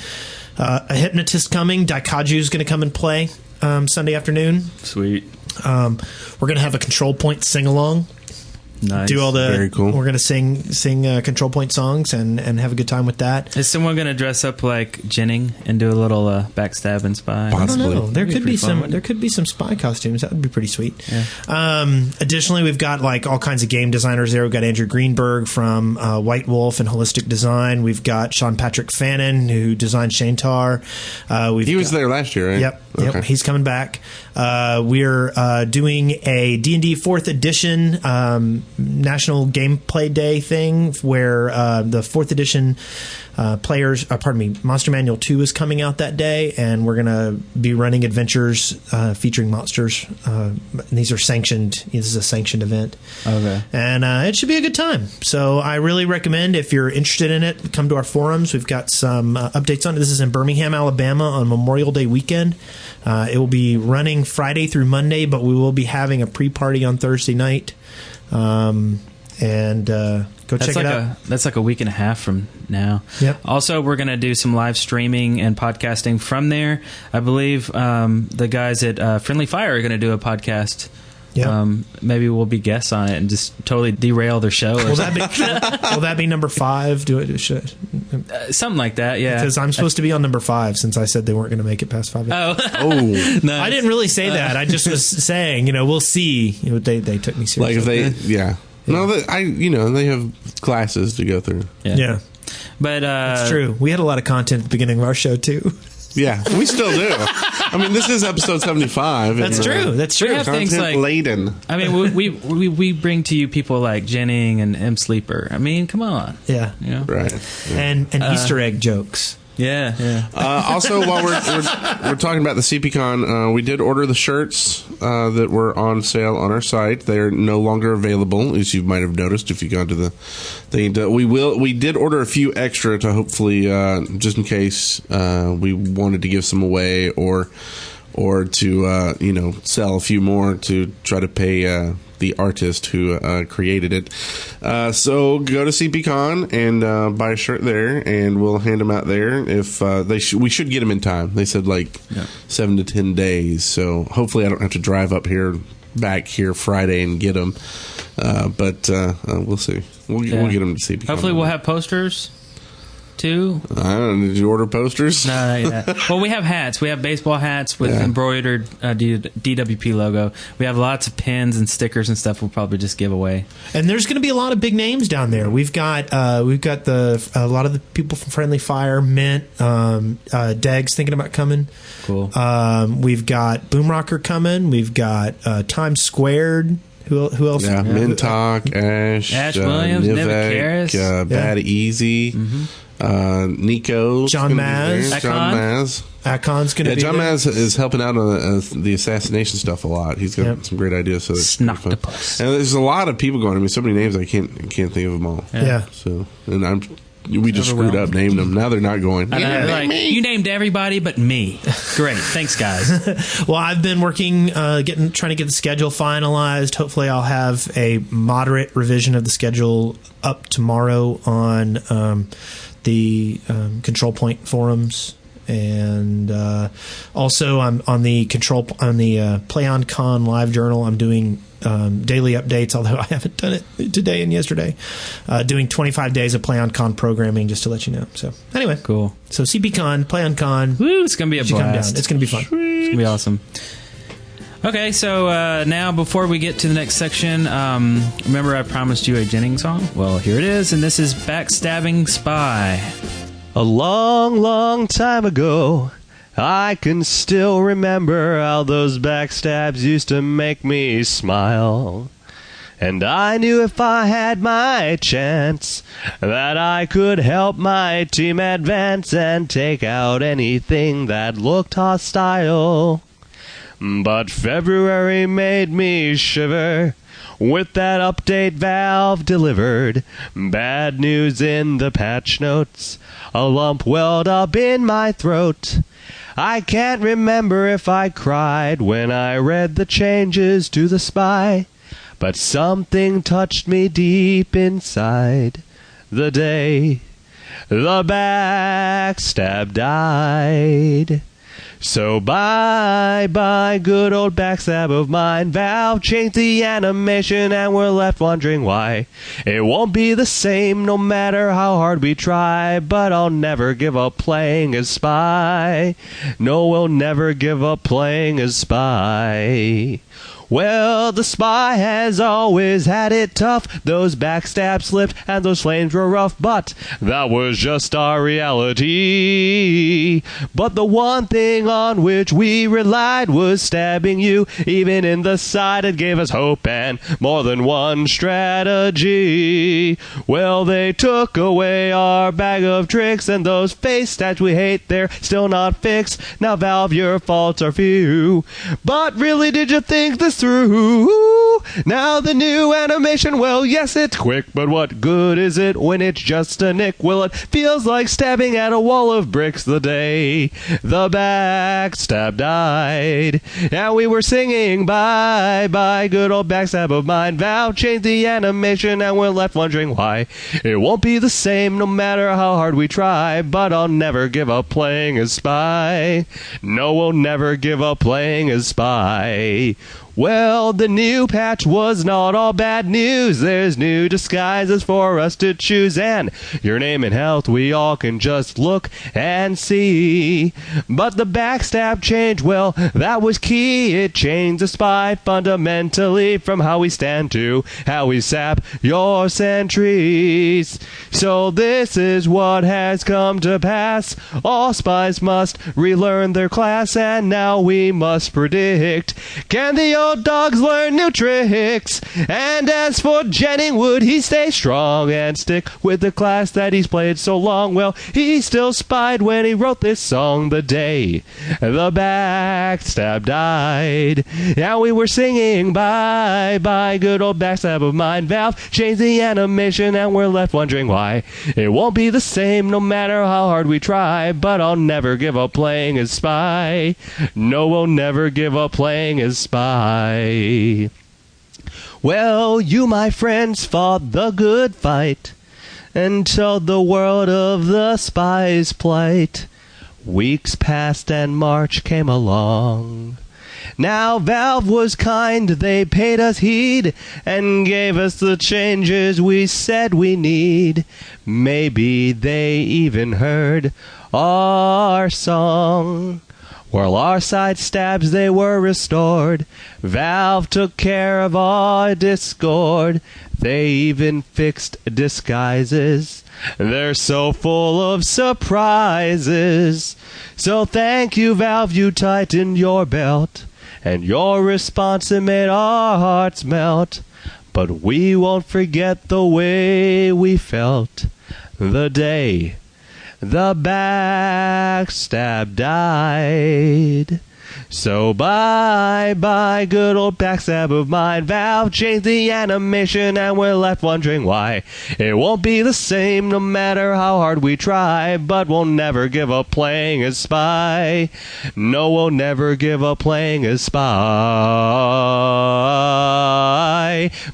a hypnotist coming. Daikaju's going to come and play Sunday afternoon. Sweet. We're going to have a control point sing along. Nice. Do all the. Very cool. We're going to sing control point songs and have a good time with that. Is someone going to dress up like Jenning and do a little backstabbing spy? I don't know. There That'd could be fun. There could be some spy costumes. That would be pretty sweet. Yeah. Additionally, we've got like all kinds of game designers there. We've got Andrew Greenberg from White Wolf and Holistic Design. We've got Sean Patrick Fannin, who designed Shanetar. He was there last year, right? Yep. Okay. He's coming back. We're doing a D&D 4th edition National Gameplay Day thing where the 4th edition Monster Manual 2 is coming out that day, and we're going to be running adventures featuring monsters. These are sanctioned. This is a sanctioned event. Okay. And it should be a good time. So I really recommend, if you're interested in it, come to our forums. We've got some updates on it. This is in Birmingham, Alabama on Memorial Day weekend. It will be running Friday through Monday, but we will be having a pre-party on Thursday night. Go check it out. That's like a week and a half from now. Yep. Also, we're going to do some live streaming and podcasting from there. I believe the guys at Friendly Fire are going to do a podcast. Yeah. Maybe we'll be guests on it and just totally derail their show. Or will that be number 5? Something like that, yeah. Because I'm supposed to be on number 5 since I said they weren't going to make it past 5. Nice. I didn't really say that. I just was saying, we'll see. They took me seriously. Like if no, they have classes to go through. Yeah. But it's true. We had a lot of content at the beginning of our show too. Yeah, we still do. I mean, this is episode 75. That's true. That's true. We have things like laden. I mean, we bring to you people like Jenning and M Sleeper. I mean, come on. Yeah. Right. And Easter egg jokes. Yeah. Also, while we're talking about the CPCon, we did order the shirts that were on sale on our site. They're no longer available, as you might have noticed if you gone to the thing. We did order a few extra to hopefully, just in case we wanted to give some away or to sell a few more to try to pay the artist who created it. So go to CPCon and buy a shirt there, and we'll hand them out there. If we should get them in time. They said 7 to 10 days. So hopefully I don't have to drive back here Friday and get them. But we'll see. We'll get them to CPCon. Hopefully we'll have posters too. I don't know. Did you order posters? No. Well, we have hats. We have baseball hats with embroidered DWP logo. We have lots of pins and stickers and stuff. We'll probably just give away. And there's going to be a lot of big names down there. We've got a lot of the people from Friendly Fire, Mint, Deg's thinking about coming. Cool. We've got Boomrocker coming. We've got Times Squared. Who else? Yeah, Mintalk, Ash Williams, Nivek, Bad Easy. Mm-hmm. Nico, John Maz, Akon's going to be John Maz is helping out on the assassination stuff a lot. He's got some great ideas. So Snoctopus. And there's a lot of people going. I mean, so many names I can't think of them all. Yeah. So we just screwed up naming them. Now they're not going. You named everybody but me. Great, thanks guys. Well, I've been working, trying to get the schedule finalized. Hopefully, I'll have a moderate revision of the schedule up tomorrow on the Control Point forums, and also I'm on the PlayOnCon live journal. I'm doing daily updates, although I haven't done it today and yesterday. Doing 25 days of PlayOnCon programming, just to let you know. So anyway, cool. So CPCon, PlayOnCon. Woo! It's gonna be a blast. It's gonna be fun. It's gonna be awesome. Okay, so now before we get to the next section, remember I promised you a Jennings song? Well, here it is, and this is Backstabbing Spy. A long, long time ago, I can still remember how those backstabs used to make me smile. And I knew if I had my chance that I could help my team advance and take out anything that looked hostile. But February made me shiver with that update Valve delivered. Bad news in the patch notes, a lump welled up in my throat. I can't remember if I cried when I read the changes to the spy, but something touched me deep inside the day the backstab died. So bye, good old backstab of mine. Valve changed the animation and we're left wondering why. It won't be the same no matter how hard we try, but I'll never give up playing as Spy. No, we'll never give up playing as Spy. Well, the Spy has always had it tough. Those backstabs slipped and those flames were rough, but that was just our reality. But the one thing on which we relied was stabbing you, even in the side. It gave us hope and more than one strategy. Well, they took away our bag of tricks, and those face stats we hate, they're still not fixed. Now, Valve, your faults are few, but really, did you think this through? Now the new animation, well, yes, it's quick, but what good is it when it's just a nick? Well, it feels like stabbing at a wall of bricks the day the backstab died. And we were singing bye, bye, good old backstab of mine. Valve changed the animation and we're left wondering why. It won't be the same no matter how hard we try, but I'll never give up playing as Spy. No, we'll never give up playing as Spy. Well, the new patch was not all bad news. There's new disguises for us to choose, and your name and health we all can just look and see. But the backstab change, well, that was key. It changed the Spy fundamentally from how we stand to how we sap your sentries. So this is what has come to pass. All spies must relearn their class, and now we must predict, can the old dogs learn new tricks. And as for Jening, would he stay strong and stick with the class that he's played so long? Well, he still spied when he wrote this song the day the backstab died. Now we were singing bye bye, good old backstab of mine. Valve changed the animation and we're left wondering why. It won't be the same no matter how hard we try, but I'll never give up playing as Spy. No, we'll never give up playing as Spy. Well, you, my friends, fought the good fight and told the world of the spy's plight. Weeks passed and March came along. Now Valve was kind, they paid us heed and gave us the changes we said we need. Maybe they even heard our song. While our side stabs they were restored, Valve took care of our discord. They even fixed disguises. They're so full of surprises. So thank you, Valve, you tightened your belt. And your response, it made our hearts melt. But we won't forget the way we felt the day the backstab died. So bye-bye, good old backstab of mine. Valve changed the animation and we're left wondering why. It won't be the same no matter how hard we try, but we'll never give up playing as Spy. No, we'll never give up playing as Spy.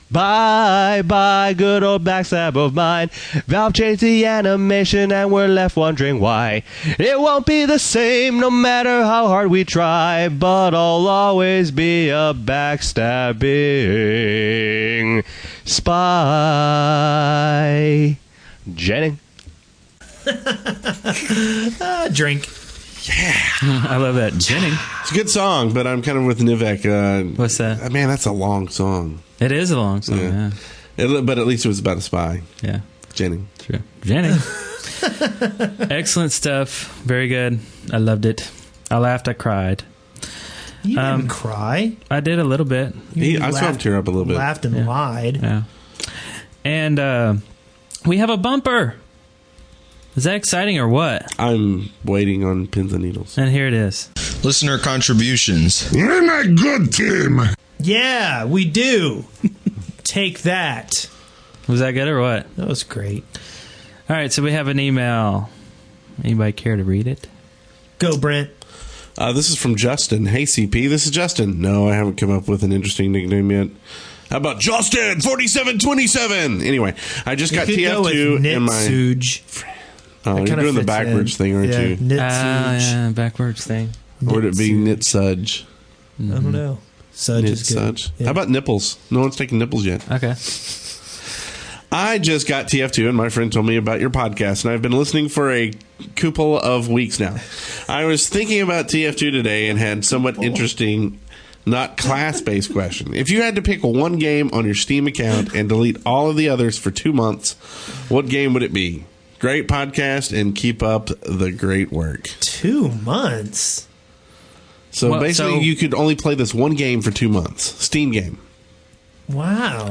Bye-bye, good old backstab of mine. Valve changed the animation and we're left wondering why. It won't be the same no matter how hard we try, but I'll always be a backstabbing Spy. Jening. Drink. Yeah. I love that. Jening. It's a good song, but I'm kind of with Nivek. What's that? Man, that's a long song. It is a long song, yeah. But at least it was about a spy. Yeah. Jening. True. Jening. Excellent stuff. Very good. I loved it. I laughed. I cried. You didn't cry. I did a little bit. I saw him tear up a little bit. Laughed and lied. Yeah. And we have a bumper. Is that exciting or what? I'm waiting on pins and needles. And here it is. Listener contributions. You're a good team. Yeah, we do. Take that. Was that good or what? That was great. All right, so we have an email. Anybody care to read it? Go, Brent. This is from Justin. Hey, CP, this is Justin. No, I haven't come up with an interesting nickname yet. How about Justin 4727? Anyway, I just got TF2 in my... Suge. Oh, you're doing the backwards thing, aren't you? Yeah, backwards thing. Or would it be knit sudge? I don't know. Sudge knit is good. Sudge. Yeah. How about nipples? No one's taking nipples yet. Okay. I just got TF2 and my friend told me about your podcast, and I've been listening for a couple of weeks now. I was thinking about TF2 today and had somewhat interesting, not class-based question. If you had to pick one game on your Steam account and delete all of the others for 2 months, what game would it be? Great podcast and keep up the great work. 2 months? So basically, you could only play this one game for 2 months. Steam game. Wow.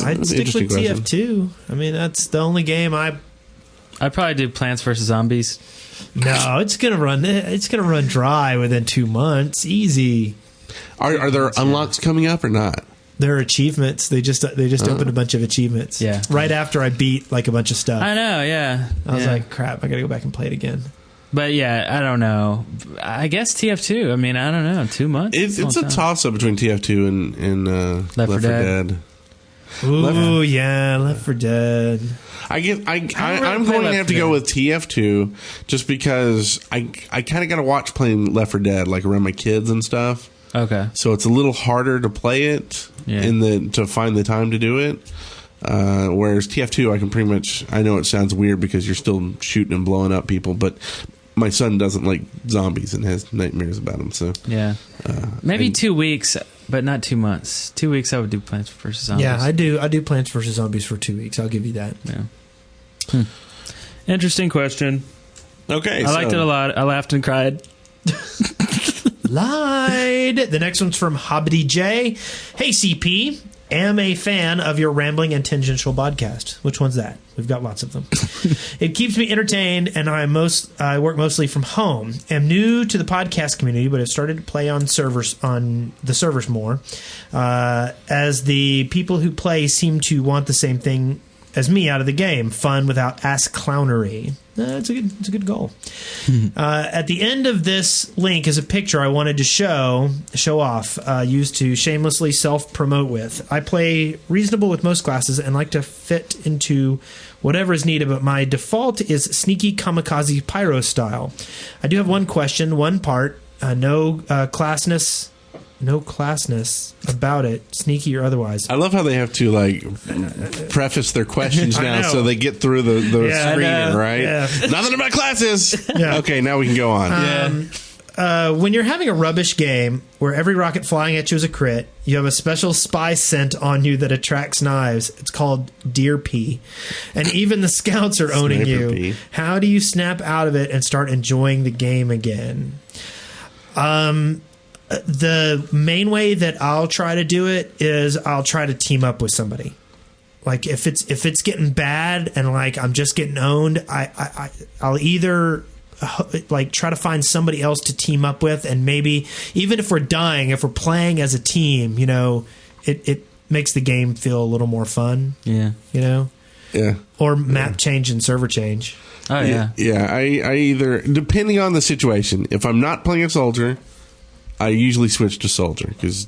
I'd stick with TF2. I mean, that's the only game I'd probably do Plants vs. Zombies. No, it's gonna run dry within 2 months. Easy. Are there unlocks coming up or not? There are achievements. They just opened a bunch of achievements. Yeah. Right after I beat like a bunch of stuff. I know, yeah. I was like, crap, I gotta go back and play it again. But yeah, I don't know. I guess TF2. I mean, I don't know. 2 months? It's a toss-up between TF2 and Left 4 Dead. Ooh, yeah, Left 4 Dead. I'm going to have to go with TF2 just because I kind of got to watch playing Left 4 Dead like around my kids and stuff. Okay. So it's a little harder to play it to find the time to do it. Whereas TF2, I can pretty much... I know it sounds weird because you're still shooting and blowing up people, but my son doesn't like zombies and has nightmares about them. So yeah, maybe 2 weeks, but not 2 months. 2 weeks, I would do Plants vs. Zombies. Yeah, I do Plants vs. Zombies for 2 weeks. I'll give you that. Yeah. Interesting question. Okay, I liked it a lot. I laughed and cried. Lied. The next one's from Hobbity J. Hey, CP. Am a fan of your rambling and tangential podcast. Which one's that? We've got lots of them. It keeps me entertained, and I work mostly from home. I'm new to the podcast community, but I've started to play on the servers more, as the people who play seem to want the same thing as me out of the game: fun without ass clownery. It's a good goal. At the end of this link is a picture I wanted to show off, used to shamelessly self-promote with. I play reasonable with most classes and like to fit into whatever is needed, but my default is sneaky kamikaze pyro style. I do have one question, one part, no classness about it, sneaky or otherwise. I love how they have to preface their questions now so they get through the screening, right? Yeah. Nothing about classes. Yeah. Okay, now we can go on. When you're having a rubbish game where every rocket flying at you is a crit, you have a special spy scent on you that attracts knives. It's called Deer Pea. And even the scouts are owning you. Pea. How do you snap out of it and start enjoying the game again? The main way that I'll try to do it is I'll try to team up with somebody. Like if it's getting bad and I'm just getting owned, I'll either try to find somebody else to team up with, and maybe even if we're dying, if we're playing as a team, it makes the game feel a little more fun. Yeah. Yeah. Or map change and server change. Oh yeah. Yeah. I either, depending on the situation, if I'm not playing a soldier, I usually switch to soldier because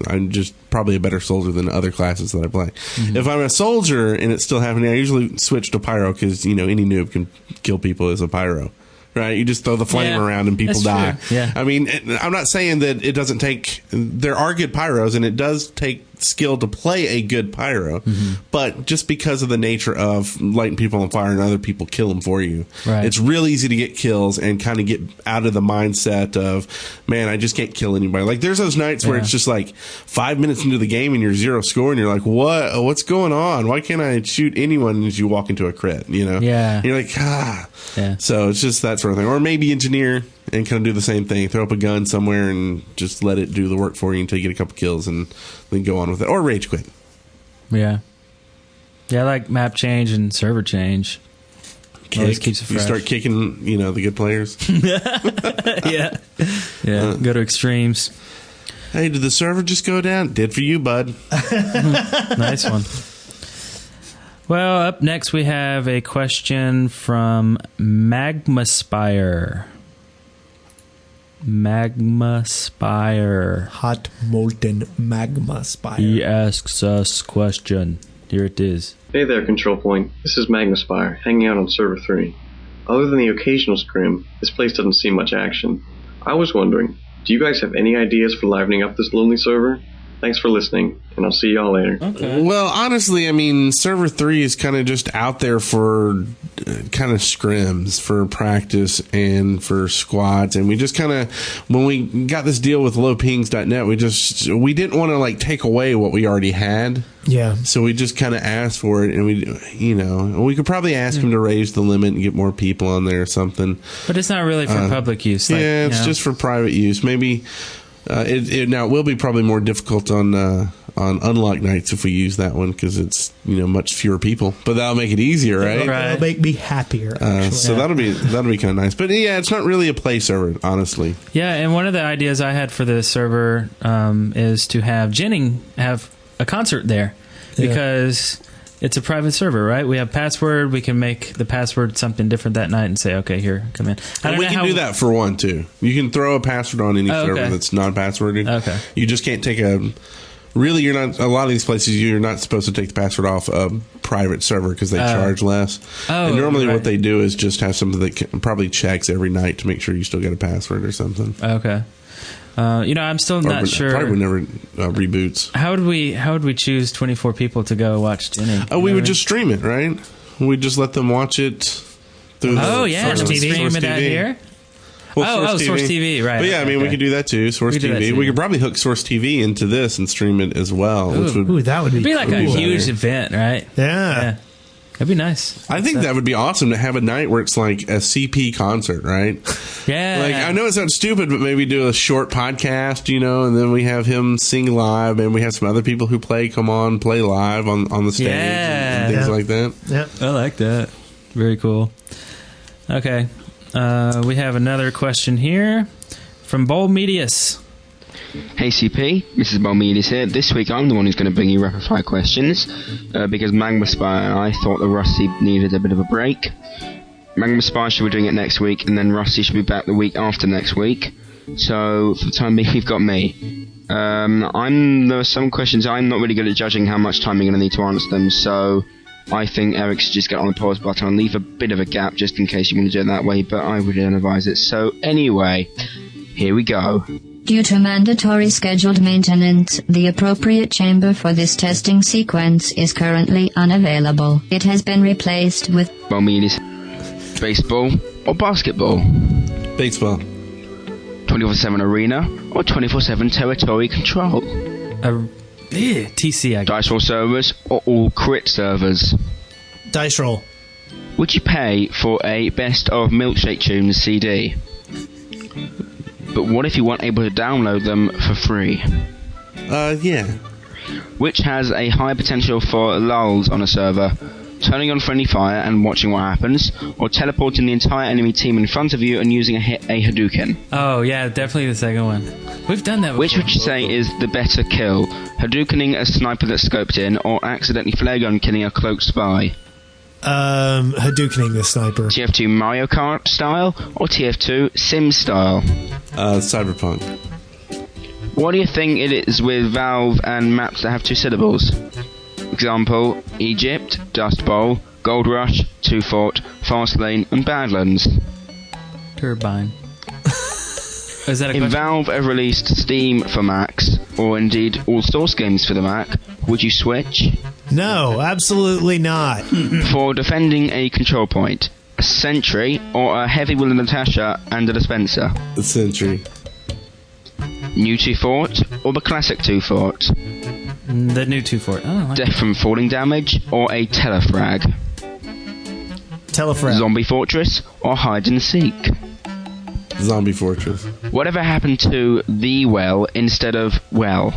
I'm just probably a better soldier than other classes that I play. Mm-hmm. If I'm a soldier and it's still happening, I usually switch to pyro because any noob can kill people as a pyro. Right, you just throw the flame around and people die. True. Yeah. I mean, I'm not saying that it doesn't take. There are good pyros, and it does take skill to play a good pyro. Mm-hmm. But just because of the nature of lighting people on fire and other people kill them for you, it's real easy to get kills and kind of get out of the mindset of, man, I just can't kill anybody. Like there's those nights where it's just 5 minutes into the game and you're 0 score, and you're like, what's going on? Why can't I shoot anyone as you walk into a crit? Yeah. And you're like, Yeah. So it's just that sort of thing. Or maybe engineer and kind of do the same thing. Throw up a gun somewhere and just let it do the work for you until you get a couple kills and then go on with it. Or rage quit. Yeah. Yeah, I like map change and server change. Always keeps it fresh. You start kicking, the good players. Yeah. Yeah. Go to extremes. Hey, did the server just go down? Did for you, bud. Nice one. Well, up next we have a question from Magmaspire. Hot molten magma spire. He asks us question. Here it is. Hey there, Control Point. This is Magmaspire, hanging out on Server 3. Other than the occasional scrim, this place doesn't see much action. I was wondering, do you guys have any ideas for livening up this lonely server? Thanks for listening, and I'll see y'all later. Okay. Well, honestly, I mean, Server 3 is kind of just out there for kind of scrims, for practice and for squads. And we just kind of, when we got this deal with lowpings.net, we didn't want to take away what we already had. Yeah. So we just kind of asked for it, and we could probably ask him to raise the limit and get more people on there or something. But it's not really for public use. It's just for private use. Maybe. Now it will be probably more difficult on unlock nights if we use that one because it's much fewer people, but that'll make it easier, right? It'll make me happier. So that'll be kind of nice. But yeah, it's not really a play server, honestly. Yeah, and one of the ideas I had for the server is to have JENING have a concert there because it's a private server, right? We have password. We can make the password something different that night and say, okay, here, come in. And we can do that for one, too. You can throw a password on any server that's not passworded. Okay. You just can't take really, you're not, a lot of these places, you're not supposed to take the password off a private server because they charge less. And normally what they do is just have something that probably checks every night to make sure you still get a password or something. Okay. I'm still not sure. Probably never reboots. How would we choose 24 people to go watch JENING? We would just stream it, right? We'd just let them watch it through Source TV. Stream it out here? Source TV, right. But yeah, we could do that too, Source TV. We could probably hook Source TV into this and stream it as well. That would be like a huge event, right? Yeah. That'd be nice. I think that would be awesome to have a night where it's like a CP concert, right? Yeah. Like, I know it sounds stupid, but maybe do a short podcast, and then we have him sing live, and we have some other people who play live on the stage and things like that. Yeah. I like that. Very cool. Okay. We have another question here from Bold Medius. Hey CP, this is Balmedis here. This week I'm the one who's going to bring you rapid fire questions because Magma Spire and I thought that Rusty needed a bit of a break. Magma Spire should be doing it next week, and then Rusty should be back the week after next week. So for the time being, you've got me. There are some questions I'm not really good at judging how much time you're going to need to answer them. So I think Eric should just get on the pause button and leave a bit of a gap just in case you want to do it that way. But I would advise it. So anyway, here we go. Due to mandatory scheduled maintenance, the appropriate chamber for this testing sequence is currently unavailable. It has been replaced with Balmedis. Baseball or basketball? Baseball. 24/7 arena or 24/7 territory control? TC. Dice roll servers or all crit servers? Dice roll. Would you pay for a best of Milkshake Tunes CD? But what if you weren't able to download them for free? Yeah. Which has a high potential for lulls on a server? Turning on friendly fire and watching what happens, or teleporting the entire enemy team in front of you and using a Hadouken? Oh, yeah, definitely the second one. We've done that before. Which would you say is the better kill? Hadoukening a sniper that's scoped in, or accidentally flare gun killing a cloaked spy? Hadoukening the sniper. TF2 Mario Kart style or TF2 Sim style? Cyberpunk. What do you think it is with Valve and maps that have 2 syllables? Example, Egypt, Dust Bowl, Gold Rush, Two Fort, Fastlane, and Badlands. Turbine. Is that a question? If Valve have released Steam for Macs, or indeed all source games for the Mac, would you switch? No, absolutely not. For defending a control point, a sentry or a heavy wooden Natasha and a dispenser? The sentry. New Two Fort or the classic Two Fort? The new Two Fort. Oh, Death from falling damage or a telefrag? Telefrag. Zombie Fortress or hide and seek? Zombie Fortress. Whatever happened to the well instead of well?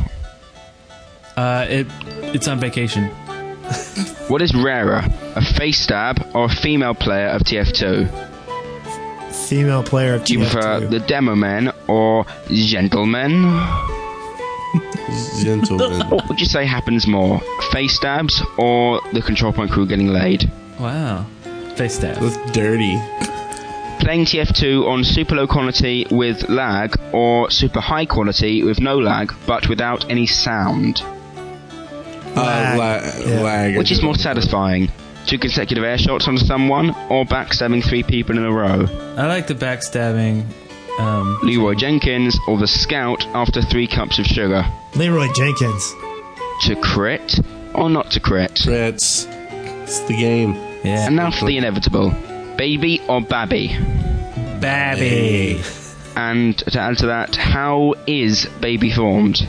It's on vacation. What is rarer, a face stab or a female player of TF2? Female player of TF2. Do you prefer the demo men or gentlemen? Gentlemen. What would you say happens more, face stabs or the control point crew getting laid? Wow. Face stabs. That's dirty. Playing TF2 on super low quality with lag or super high quality with no lag but without any sound? Lag. Which is more satisfying? 2 consecutive air shots on someone or backstabbing 3 people in a row? I like the backstabbing. Leroy Jenkins or the Scout after 3 cups of sugar? Leroy Jenkins. To crit or not to crit? Crits. It's the game. Yeah. And now for the inevitable. Baby or Babby? Babby. And to add to that, how is Baby formed?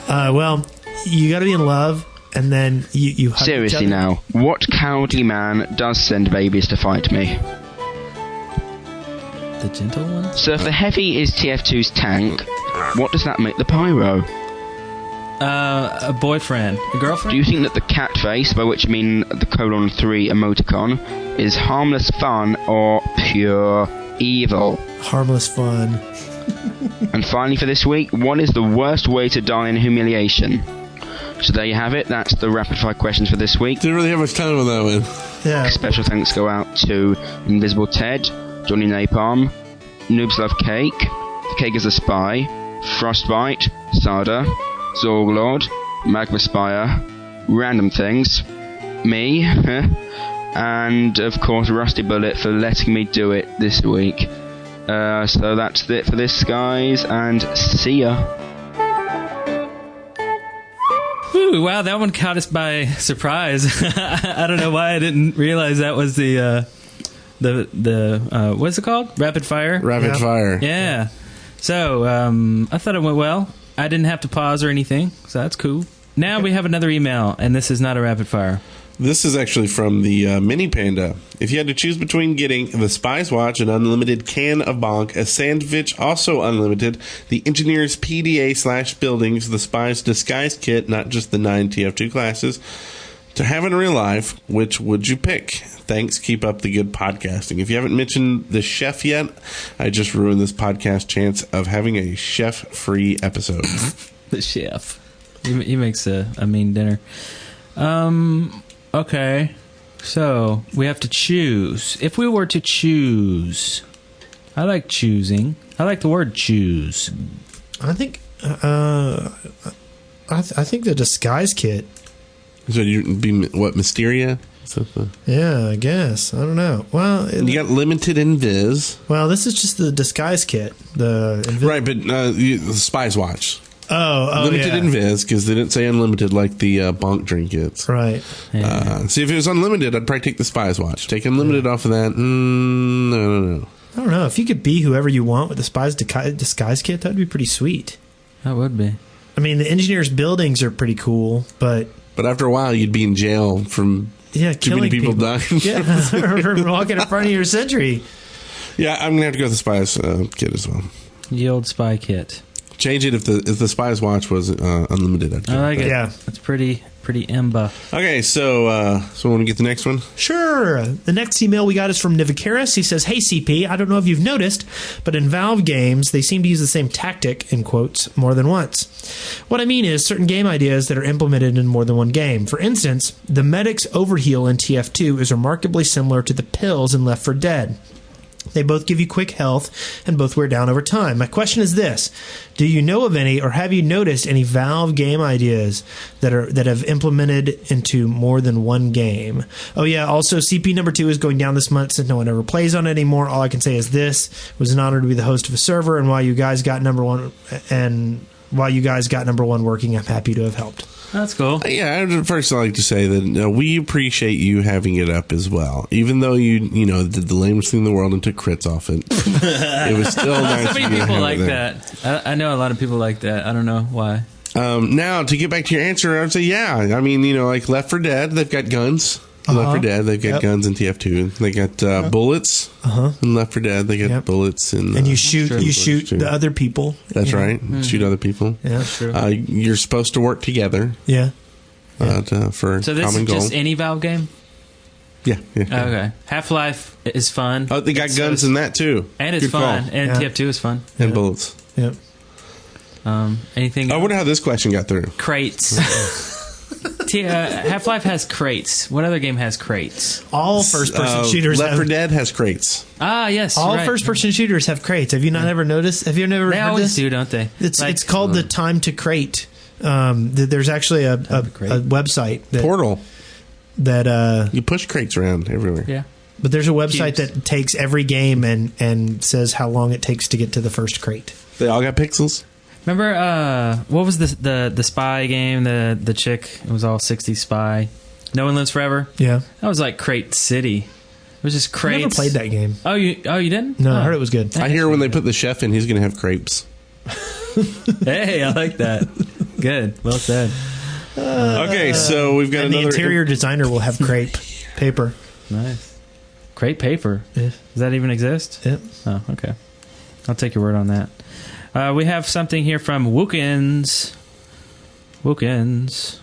Well, you gotta be in love, and then you hug Seriously each other. now, what cowardly man does send babies to fight me? The gentle one? So if the heavy is TF2's tank, what does that make the pyro? A boyfriend. A girlfriend? Do you think that the cat face, by which I mean the :3 emoticon, is harmless fun or pure evil? Harmless fun. And finally for this week, what is the worst way to die in humiliation? So there you have it, that's the rapid fire questions for this week. Didn't really have much time on that one. Yeah. Special thanks go out to Invisible Ted, Johnny Napalm, Noobs Love Cake, Cake is a Spy, Frostbite, Sada, Zorglord, Magma Spire, Random Things, me, and of course Rusty Bullet for letting me do it this week. So that's it for this, guys, and see ya. Ooh, wow, that one caught us by surprise. I don't know why I didn't realize that was the what's it called? Rapid fire? Rapid fire. Yeah. So, I thought it went well. I didn't have to pause or anything, so that's cool. Now we have another email, and this is not a rapid fire. This is actually from the Mini Panda. If you had to choose between getting the Spy's Watch, an unlimited can of bonk, a sandwich, also unlimited, the Engineer's PDA/Buildings, the Spy's Disguise Kit, not just the 9 TF2 classes, to have in real life, which would you pick? Thanks. Keep up the good podcasting. If you haven't mentioned the chef yet, I just ruined this podcast chance of having a chef-free episode. The chef. He makes a mean dinner. Okay. So, we have to choose. If we were to choose... I like choosing. I like the word choose. I think... I think the disguise kit. So you'd be, what, Mysteria? Yeah, I guess. I don't know. Well, you got limited invis. Well, this is just the disguise kit. Right, but the Spy's Watch. Oh, limited invis, because they didn't say unlimited like the bonk trinkets. Right. Yeah. See, if it was unlimited, I'd probably take the Spy's Watch. Take unlimited off of that. No. I don't know. If you could be whoever you want with the Spy's disguise kit, that'd be pretty sweet. That would be. I mean, the Engineer's buildings are pretty cool, but after a while, you'd be in jail from too many people dying. Yeah, or walking in front of your sentry. Yeah, I'm gonna have to go with the Spy's kit as well. The old spy kit. Change it if the Spy's Watch was unlimited. I like it. Yeah, it's pretty imba. Okay, so want to get the next one? Sure. The next email we got is from Nivicaris. He says, "Hey CP, I don't know if you've noticed, but in Valve games they seem to use the same tactic in quotes more than once. What I mean is certain game ideas that are implemented in more than one game. For instance, the medic's overheal in TF2 is remarkably similar to the pills in Left 4 Dead. They both give you quick health and both wear down over time. My question is this: do you know of any, or have you noticed any Valve game ideas that have implemented into more than one game? Oh yeah, also CP number 2 is going down this month since no one ever plays on it anymore. All I can say is this: it was an honor to be the host of a server, and while you guys got number one working, I'm happy to have helped." That's cool. Yeah, I'd first like to say that we appreciate you having it up as well. Even though you did the lamest thing in the world and took crits off it, it was still nice. So many people like that. I know a lot of people like that. I don't know why. Now, to get back to your answer, I would say, yeah. I mean, like Left 4 Dead, they've got guns. Left 4 Dead, they've got guns in TF2. They got bullets in Left 4 Dead. They got bullets in. And you shoot the other people. That's right. Mm-hmm. Shoot other people. Yeah, that's true. You're supposed to work together. Yeah. For so this common is goal. just any Valve game? Yeah. Okay. Half-Life is fun. Oh, they got guns in that too. And it's Good fun. call. And TF2 is fun. And bullets. Yep. Anything? I wonder how this question got through. Crates. Half-Life has crates. What other game has crates? All first-person shooters. Left 4 Dead has crates. Ah, yes. All first-person shooters have crates. Have you not ever noticed? Have you never heard this? They always do, don't they? It's called the Time to Crate. There's actually a website portal that you push crates around everywhere. Yeah. But there's a website that takes every game and says how long it takes to get to the first crate. They all got pixels. Remember, what was the spy game? The chick, it was all 60s spy. No One Lives Forever? Yeah. That was like Crate City. It was just crates. I never played that game. Oh, you didn't? No, I heard it was good. I hear when they put the chef in, he's going to have crepes. Hey, I like that. Good. Well said. Okay, so we've got another... the interior designer will have crepe paper. Nice. Crepe paper? Yeah. Does that even exist? Yep. Oh, okay. I'll take your word on that. We have something here from Wookins. Wookins.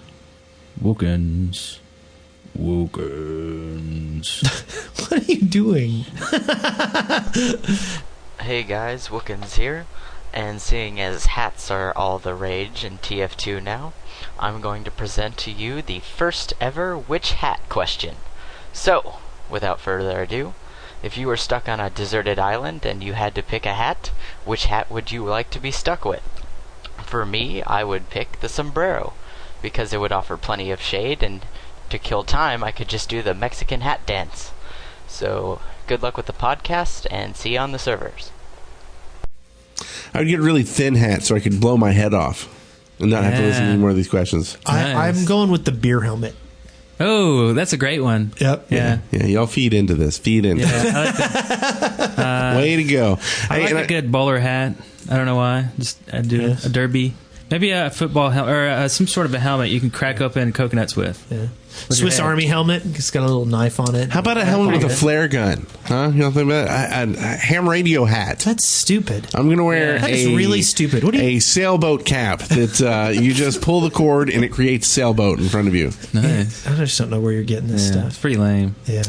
What are you doing? Hey guys, Wookins here. And seeing as hats are all the rage in TF2 now, I'm going to present to you the first ever which hat question. So, without further ado, if you were stuck on a deserted island and you had to pick a hat, which hat would you like to be stuck with? For me, I would pick the sombrero, because it would offer plenty of shade, and to kill time, I could just do the Mexican hat dance. So, good luck with the podcast, and see you on the servers. I would get a really thin hat so I could blow my head off and not have to listen to any more of these questions. I'm going with the beer helmet. Oh, that's a great one. Yep. Yeah. Yeah, y'all feed into this. Feed into Yeah, I like that. Way to go. I like a good bowler hat. I don't know why. Just I do a derby. Maybe a football or some sort of a helmet you can crack open coconuts with. Yeah. Swiss Army helmet. It's got a little knife on it. How about a helmet with a flare gun? Huh? You don't think about it? A ham radio hat. That's stupid. I'm going to wear that is really stupid. What do you... a sailboat cap that you just pull the cord and it creates a sailboat in front of you. Nice. I just don't know where you're getting this stuff. It's pretty lame. Yeah.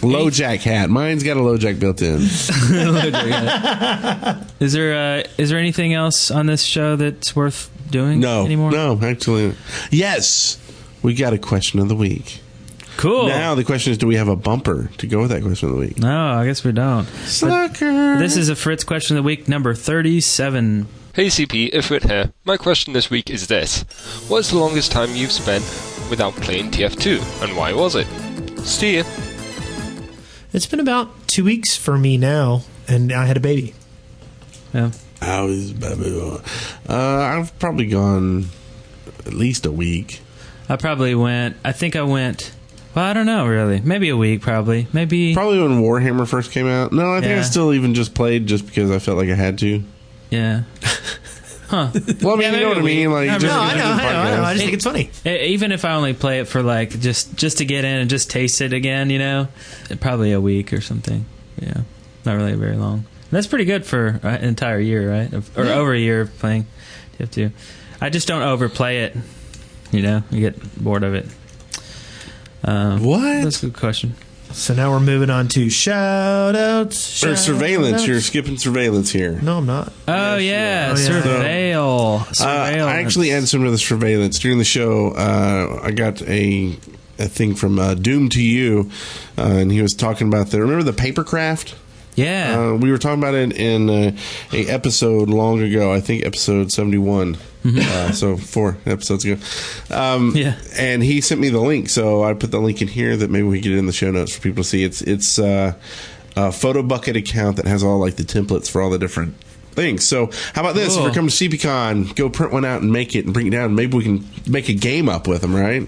Low jack hat. Mine's got a low jack built in. Is there anything else on this show that's worth doing anymore? No, actually. Yes. We got a question of the week. Cool. Now the question is, do we have a bumper to go with that question of the week? No, I guess we don't. Sucker. This is a Fritz question of the week, number 37. Hey CP, Ifrit here. My question this week is this. What's the longest time you've spent without playing TF2, and why was it? See ya. It's been about 2 weeks for me now, and I had a baby. Yeah. I've probably gone at least a week. I think I went, well, I don't know really. Maybe a week, probably. Probably when Warhammer first came out. No, I think I still even just played just because I felt like I had to. Yeah. Huh. Well, I mean, you know what I mean? Like, I know. I just think it's funny. Even if I only play it for like just to get in and just taste it again, probably a week or something. Yeah, not really very long. And that's pretty good for an entire year, right? Or over a year of playing TF2. I just don't overplay it. You get bored of it. What? That's a good question. So now we're moving on to shout-outs. Or surveillance. You're skipping surveillance here. No, I'm not. Oh, yeah. Surveil. I actually added some of the surveillance. During the show, I got a thing from Doom to You, and he was talking about remember the Papercraft? Yeah. We were talking about it in a episode long ago, I think episode 71. So 4 episodes ago. Yeah. And he sent me the link, so I put the link in here that maybe we get it in the show notes for people to see. It's a photo bucket account that has all like the templates for all the different things. So how about this? If we come to CPCon, go print one out and make it and bring it down. Maybe we can make a game up with them, right?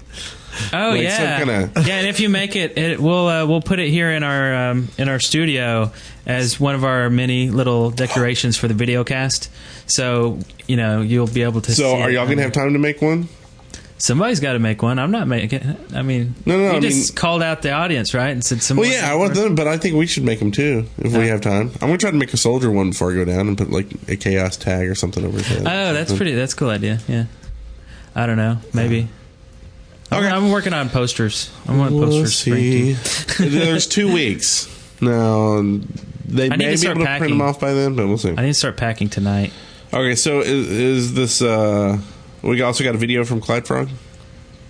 Oh, like yeah. Yeah, and if you make it, we'll put it here in our studio as one of our many little decorations for the video cast. So, you'll be able to see are y'all going to have time to make one? Somebody's got to make one. I'm not making it. I mean, you just called out the audience, right? And said Well, yeah, I want them, but I think we should make them too if we have time. I'm going to try to make a soldier one before I go down and put like a chaos tag or something over his head. Oh, that's a cool idea. Yeah. I don't know. Maybe. Okay. I'm working on posters. I want posters. See. There's 2 weeks. Now, they may be able to print them off by then, but we'll see. I need to start packing tonight. Okay, so is this... we also got a video from Clyde Frog?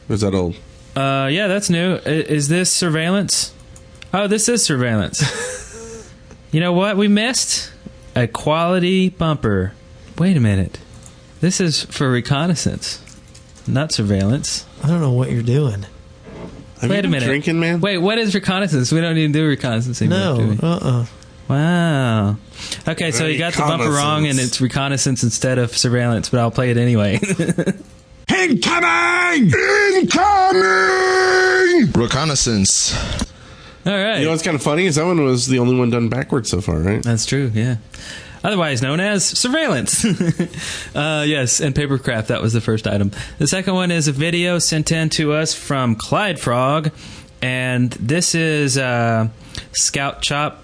Or is that old? Yeah, that's new. Is this surveillance? Oh, this is surveillance. You know what we missed? A quality bumper. Wait a minute. This is for reconnaissance, not surveillance. I don't know what you're doing. Wait a minute. Drinking, man? Wait, what is reconnaissance? We don't even do reconnaissance anymore. No. Do we? Wow. Okay, so you got the bumper wrong, and it's reconnaissance instead of surveillance, but I'll play it anyway. Incoming! Incoming! Reconnaissance. All right. You know what's kind of funny is that one was the only one done backwards so far, right? That's true, yeah. Otherwise known as surveillance. Yes, and Papercraft, that was the first item. The second one is a video sent in to us from Clyde Frog, and this is Scout Chop.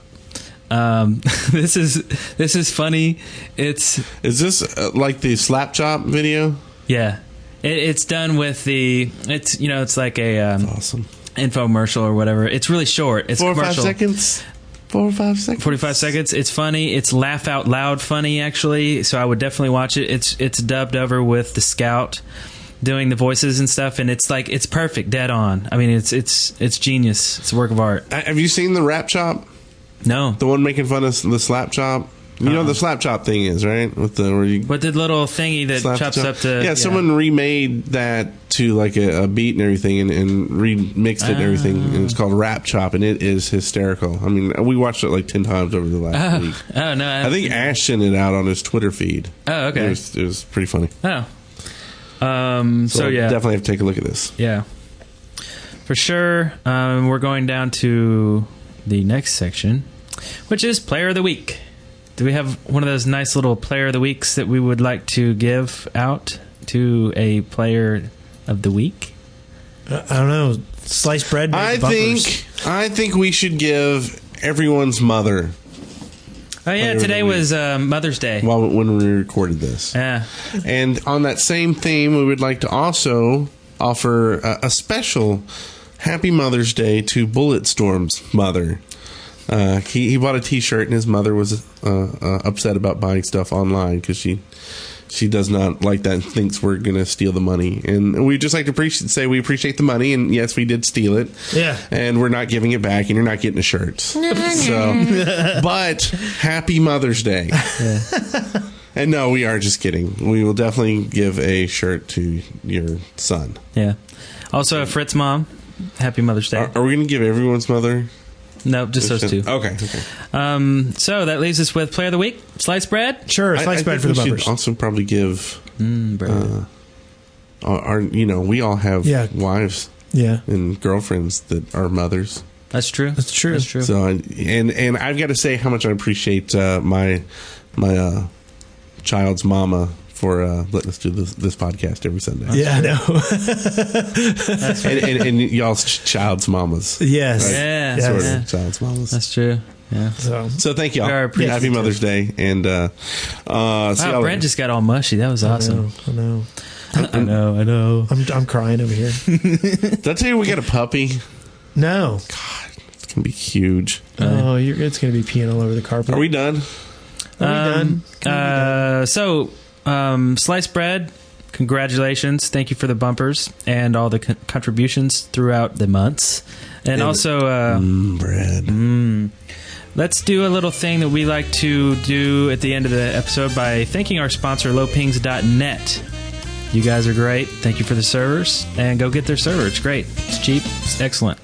This is funny. Is this like the Slap Chop video? Yeah, it's done with it's like a awesome infomercial or whatever. It's really short. It's 4 or 5 commercial. seconds. 4 or 5 seconds. 45 seconds. It's funny. It's laugh out loud funny, actually. So I would definitely watch it. It's dubbed over with the Scout doing the voices and stuff, and it's like it's perfect, dead on. I mean, it's genius. It's a work of art. Have you seen the Rap Chop? No. The one making fun of the Slap Chop. You know what the Slap Chop thing is, right? With the little thingy that chops up to... Yeah, someone remade that to like a beat and everything and remixed it and everything, and it's called Rap Chop, and it is hysterical. I mean, we watched it like 10 times over the last week. Oh, no. I think Ash sent it out on his Twitter feed. Oh, okay. It was pretty funny. Oh. So yeah. Definitely have to take a look at this. Yeah. For sure. We're going down to the next section, which is Player of the Week. Do we have one of those nice little player of the weeks that we would like to give out to a player of the week? I don't know. Sliced bread. I think we should give everyone's mother. Oh yeah, today was Mother's Day. Well, when we recorded this. Yeah. And on that same theme, we would like to also offer a special Happy Mother's Day to Bulletstorm's mother. He bought a T-shirt, and his mother was upset about buying stuff online because she does not like that and thinks we're going to steal the money. And we just like to say we appreciate the money, and yes, we did steal it. Yeah. And we're not giving it back, and you're not getting a shirt. But Happy Mother's Day. Yeah. And no, we are just kidding. We will definitely give a shirt to your son. Yeah. Also, Fritz mom, Happy Mother's Day. Are we going to give everyone's mother? No, just those two. Okay. So that leaves us with Player of the Week. Sliced bread? Sure, sliced bread for the bumpers. We should also probably give... bread. We all have wives and girlfriends that are mothers. That's true. That's true. So, and I've got to say how much I appreciate my child's mama for letting us do this podcast every Sunday. Yeah, I know. and y'all's child's mamas. Yes. Right? Yeah. Sort of child's mamas. That's true. Yeah. So thank y'all. Happy Mother's Day. And wow, Brent just got all mushy. That was awesome. I know. I know. I'm crying over here. Did I tell you we got a puppy? No. God, it's going to be huge. Oh, it's going to be peeing all over the carpet. Are we done? So, sliced bread, congratulations. Thank you for the bumpers and all the contributions throughout the months. And also... bread. Let's do a little thing that we like to do at the end of the episode by thanking our sponsor, lowpings.net. You guys are great. Thank you for the servers. And go get their server. It's great. It's cheap. It's excellent.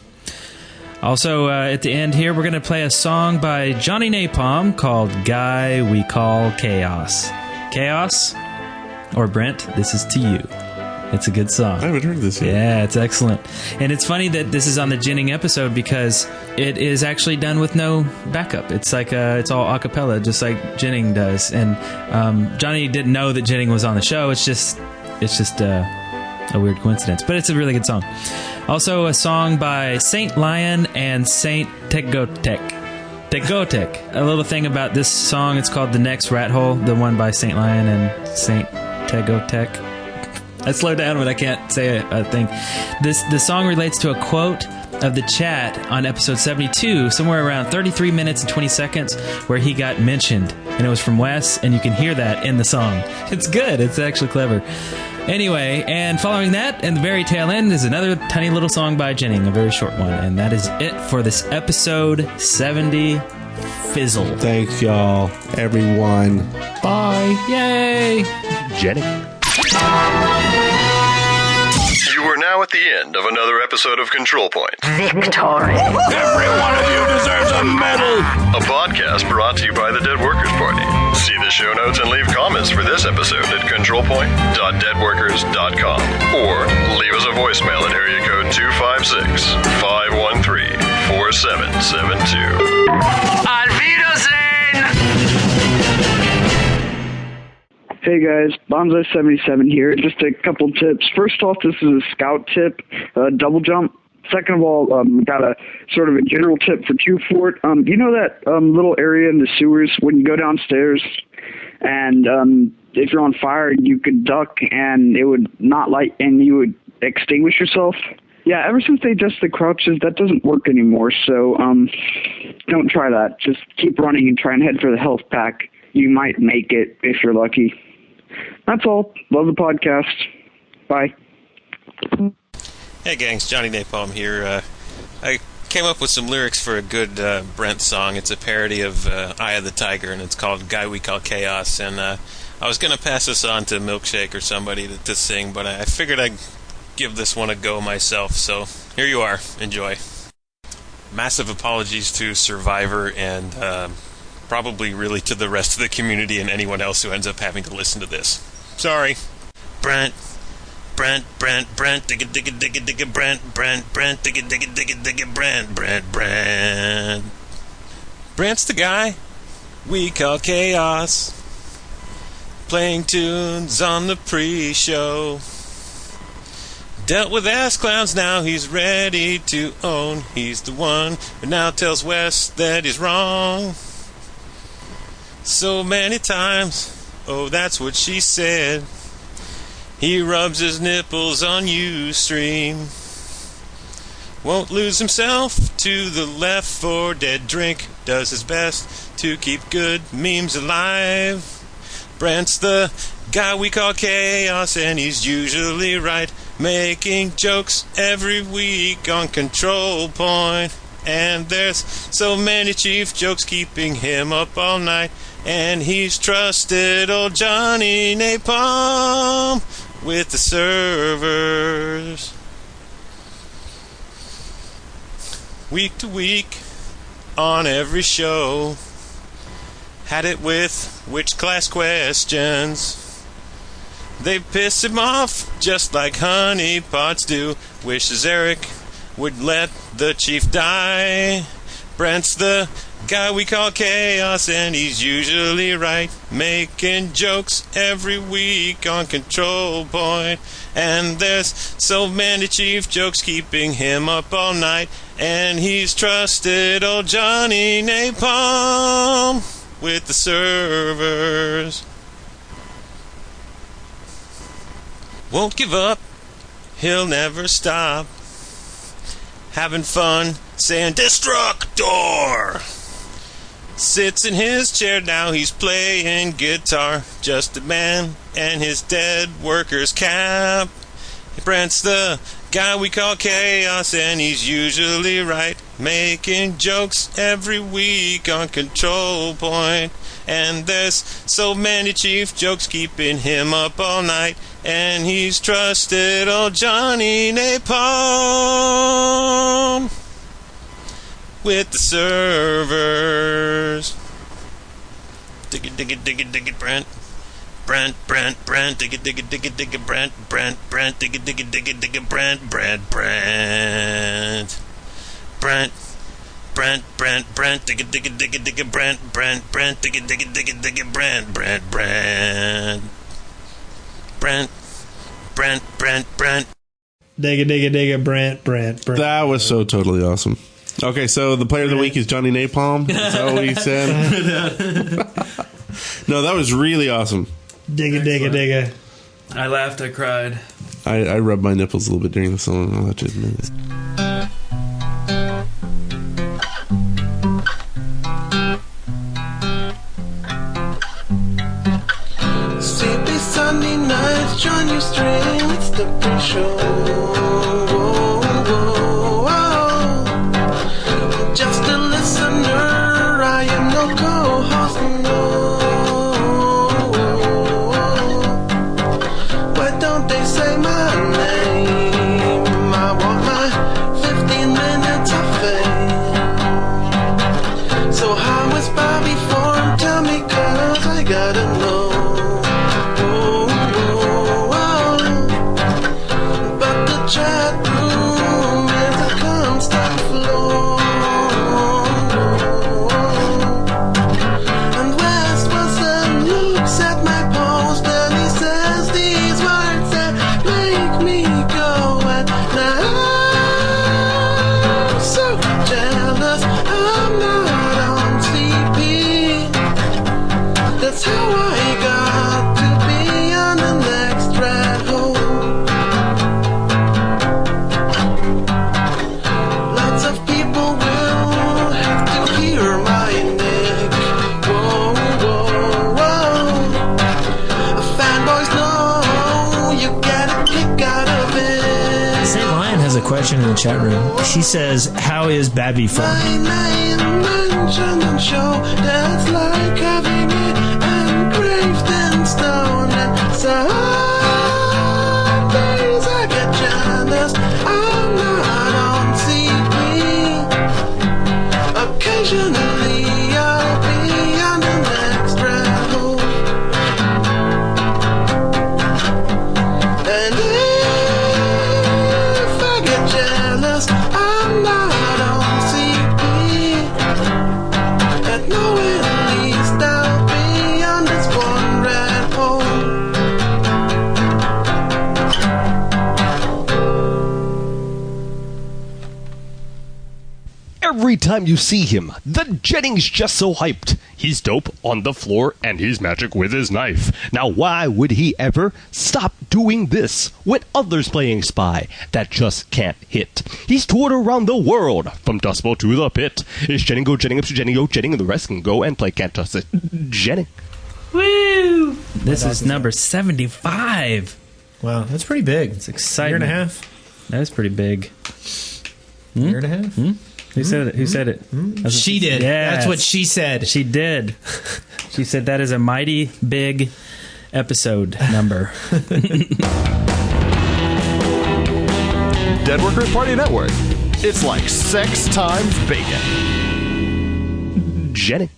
Also, at the end here, we're going to play a song by Johnny Napalm called Guy We Call Chaos. Chaos? Or Brent, this is to you. It's a good song. I haven't heard this yet. Yeah, it's excellent. And it's funny that this is on the Jening episode because it is actually done with no backup. It's like it's all a cappella, just like Jening does. And Johnny didn't know that Jening was on the show. It's just a weird coincidence. But it's a really good song. Also, a song by St.Lion and St.Tegotec. Tegotec. A little thing about this song, it's called The Next Rathole, the one by St.Lion and St.Tegotec. I slowed down, but I can't say a thing. The song relates to a quote of the chat on episode 72, somewhere around 33 minutes and 20 seconds, where he got mentioned. And it was from Wes, and you can hear that in the song. It's good. It's actually clever. Anyway, and following that, in the very tail end, is another tiny little song by Jening, a very short one. And that is it for this episode 70 Fizzle. Thanks, y'all. Everyone. Bye. Yay. Jening. You are now at the end of another episode of Control Point. Victory. Every one of you deserves a medal. A podcast brought to you by the Dead Workers Party. See the show notes and leave comments for this episode at controlpoint.deadworkers.com or leave us a voicemail at area code 256-513-4772. Auf Wiedersehen! Hey guys, Bonzo77 here. Just a couple tips. First off, this is a scout tip, double jump. Second of all, got a sort of a general tip for Q-Fort. You know that little area in the sewers when you go downstairs and if you're on fire, you could duck and it would not light and you would extinguish yourself? Yeah, ever since they adjusted the crouches, that doesn't work anymore. So don't try that. Just keep running and try and head for the health pack. You might make it if you're lucky. That's all. Love the podcast. Bye. Hey gangs, Johnny Napalm here. I came up with some lyrics for a good Brent song. It's a parody of Eye of the Tiger, and it's called Guy We Call Chaos. And I was going to pass this on to Milkshake or somebody to sing, but I figured I'd give this one a go myself. So here you are. Enjoy. Massive apologies to Survivor and probably really to the rest of the community and anyone else who ends up having to listen to this. Sorry. Brent, digga digga digga digga Brent, digga digga digga digga Brent. Brent's the guy. we call chaos. Playing tunes on the pre-show. Dealt with ass clowns, now he's ready to own. He's the one who now tells Wes that he's wrong. So many times, oh that's what she said. He rubs his nipples on Ustream. Won't lose himself to the Left 4 Dead drink. Does his best to keep good memes alive. Brent's the guy we call chaos, and he's usually right. Making jokes every week on Control Point. And there's so many chief jokes keeping him up all night. And he's trusted old Johnny Napalm with the servers. Week to week on every show. Had it with which class questions. They piss him off just like honeypots do. Wishes Eric would let the chief die. Brent's the guy we call chaos, and he's usually right. Making jokes every week on Control Point. And there's so many chief jokes keeping him up all night. And he's trusted old Johnny Napalm with the servers. Won't give up, he'll never stop. Having fun, saying Destructor. Sits in his chair, now he's playing guitar. Just a man and his dead worker's cap. Brent's the guy we call chaos, and he's usually right. Making jokes every week on Control Point. And there's so many chief jokes keeping him up all night. And he's trusted old Johnny Napalm with the servers. Dig it, dig it, dig it, dig it, Brent. Brent, dig it, dig it, dig it, dig it, Brent, dig it, dig it, dig it, dig it, Brent. Brent, dig it, dig it, dig it, dig it, Brent, dig it, dig it, dig it, dig it, Brent. Dig it, Brent. That was so totally awesome. Okay, so the player of the week is Johnny Napalm. That's all we said. No, that was really awesome. Dig it. I laughed, I cried. I rubbed my nipples a little bit during the song, I'll have to admit it. Sleepy Sunday nights, join your stream, it's the pre-show. Just a listener, I am no co-host, no. Why don't they say my name? I want my 15 minutes of fame. So how is Bobby formed? Tell me, cause I gotta know. But the chat room is a constant flow. And West Wilson looks at my post and he says these words that make me go at night. So jealous I'm not on CP. That's how I got to be on the next Rathole. Lots of people will have to hear my neck. Whoa. Fanboys know you get a kick out of it. St.Lion has a question in the chat room. She says, how is Babby My formed? name mentioned on show, that's like having it engraved in stone. And some days I get jealous, I'm not on CP. Occasionally I'll be on the next Rathole. And if I get jealous, I'm not on CP. And no, at least every time you see him, the Jenning's just so hyped. He's dope on the floor and he's magic with his knife. Now why would he ever stop doing this when others playing spy that just can't hit? He's toured around the world from Dust Bowl to the pit. It's Jenning go Jenning up to Jenning go Jenning and the rest can go and play Can't Touch It. Jenning. Woo! This is number 75. Wow, that's pretty big. It's exciting. Year and a half. That is pretty big. Year and a half. Who said it? Who said it? She did. Yes. That's what she said. She did. She said that is a mighty big episode number. Dead Workers Party Network. It's like sex times bacon. Jenning.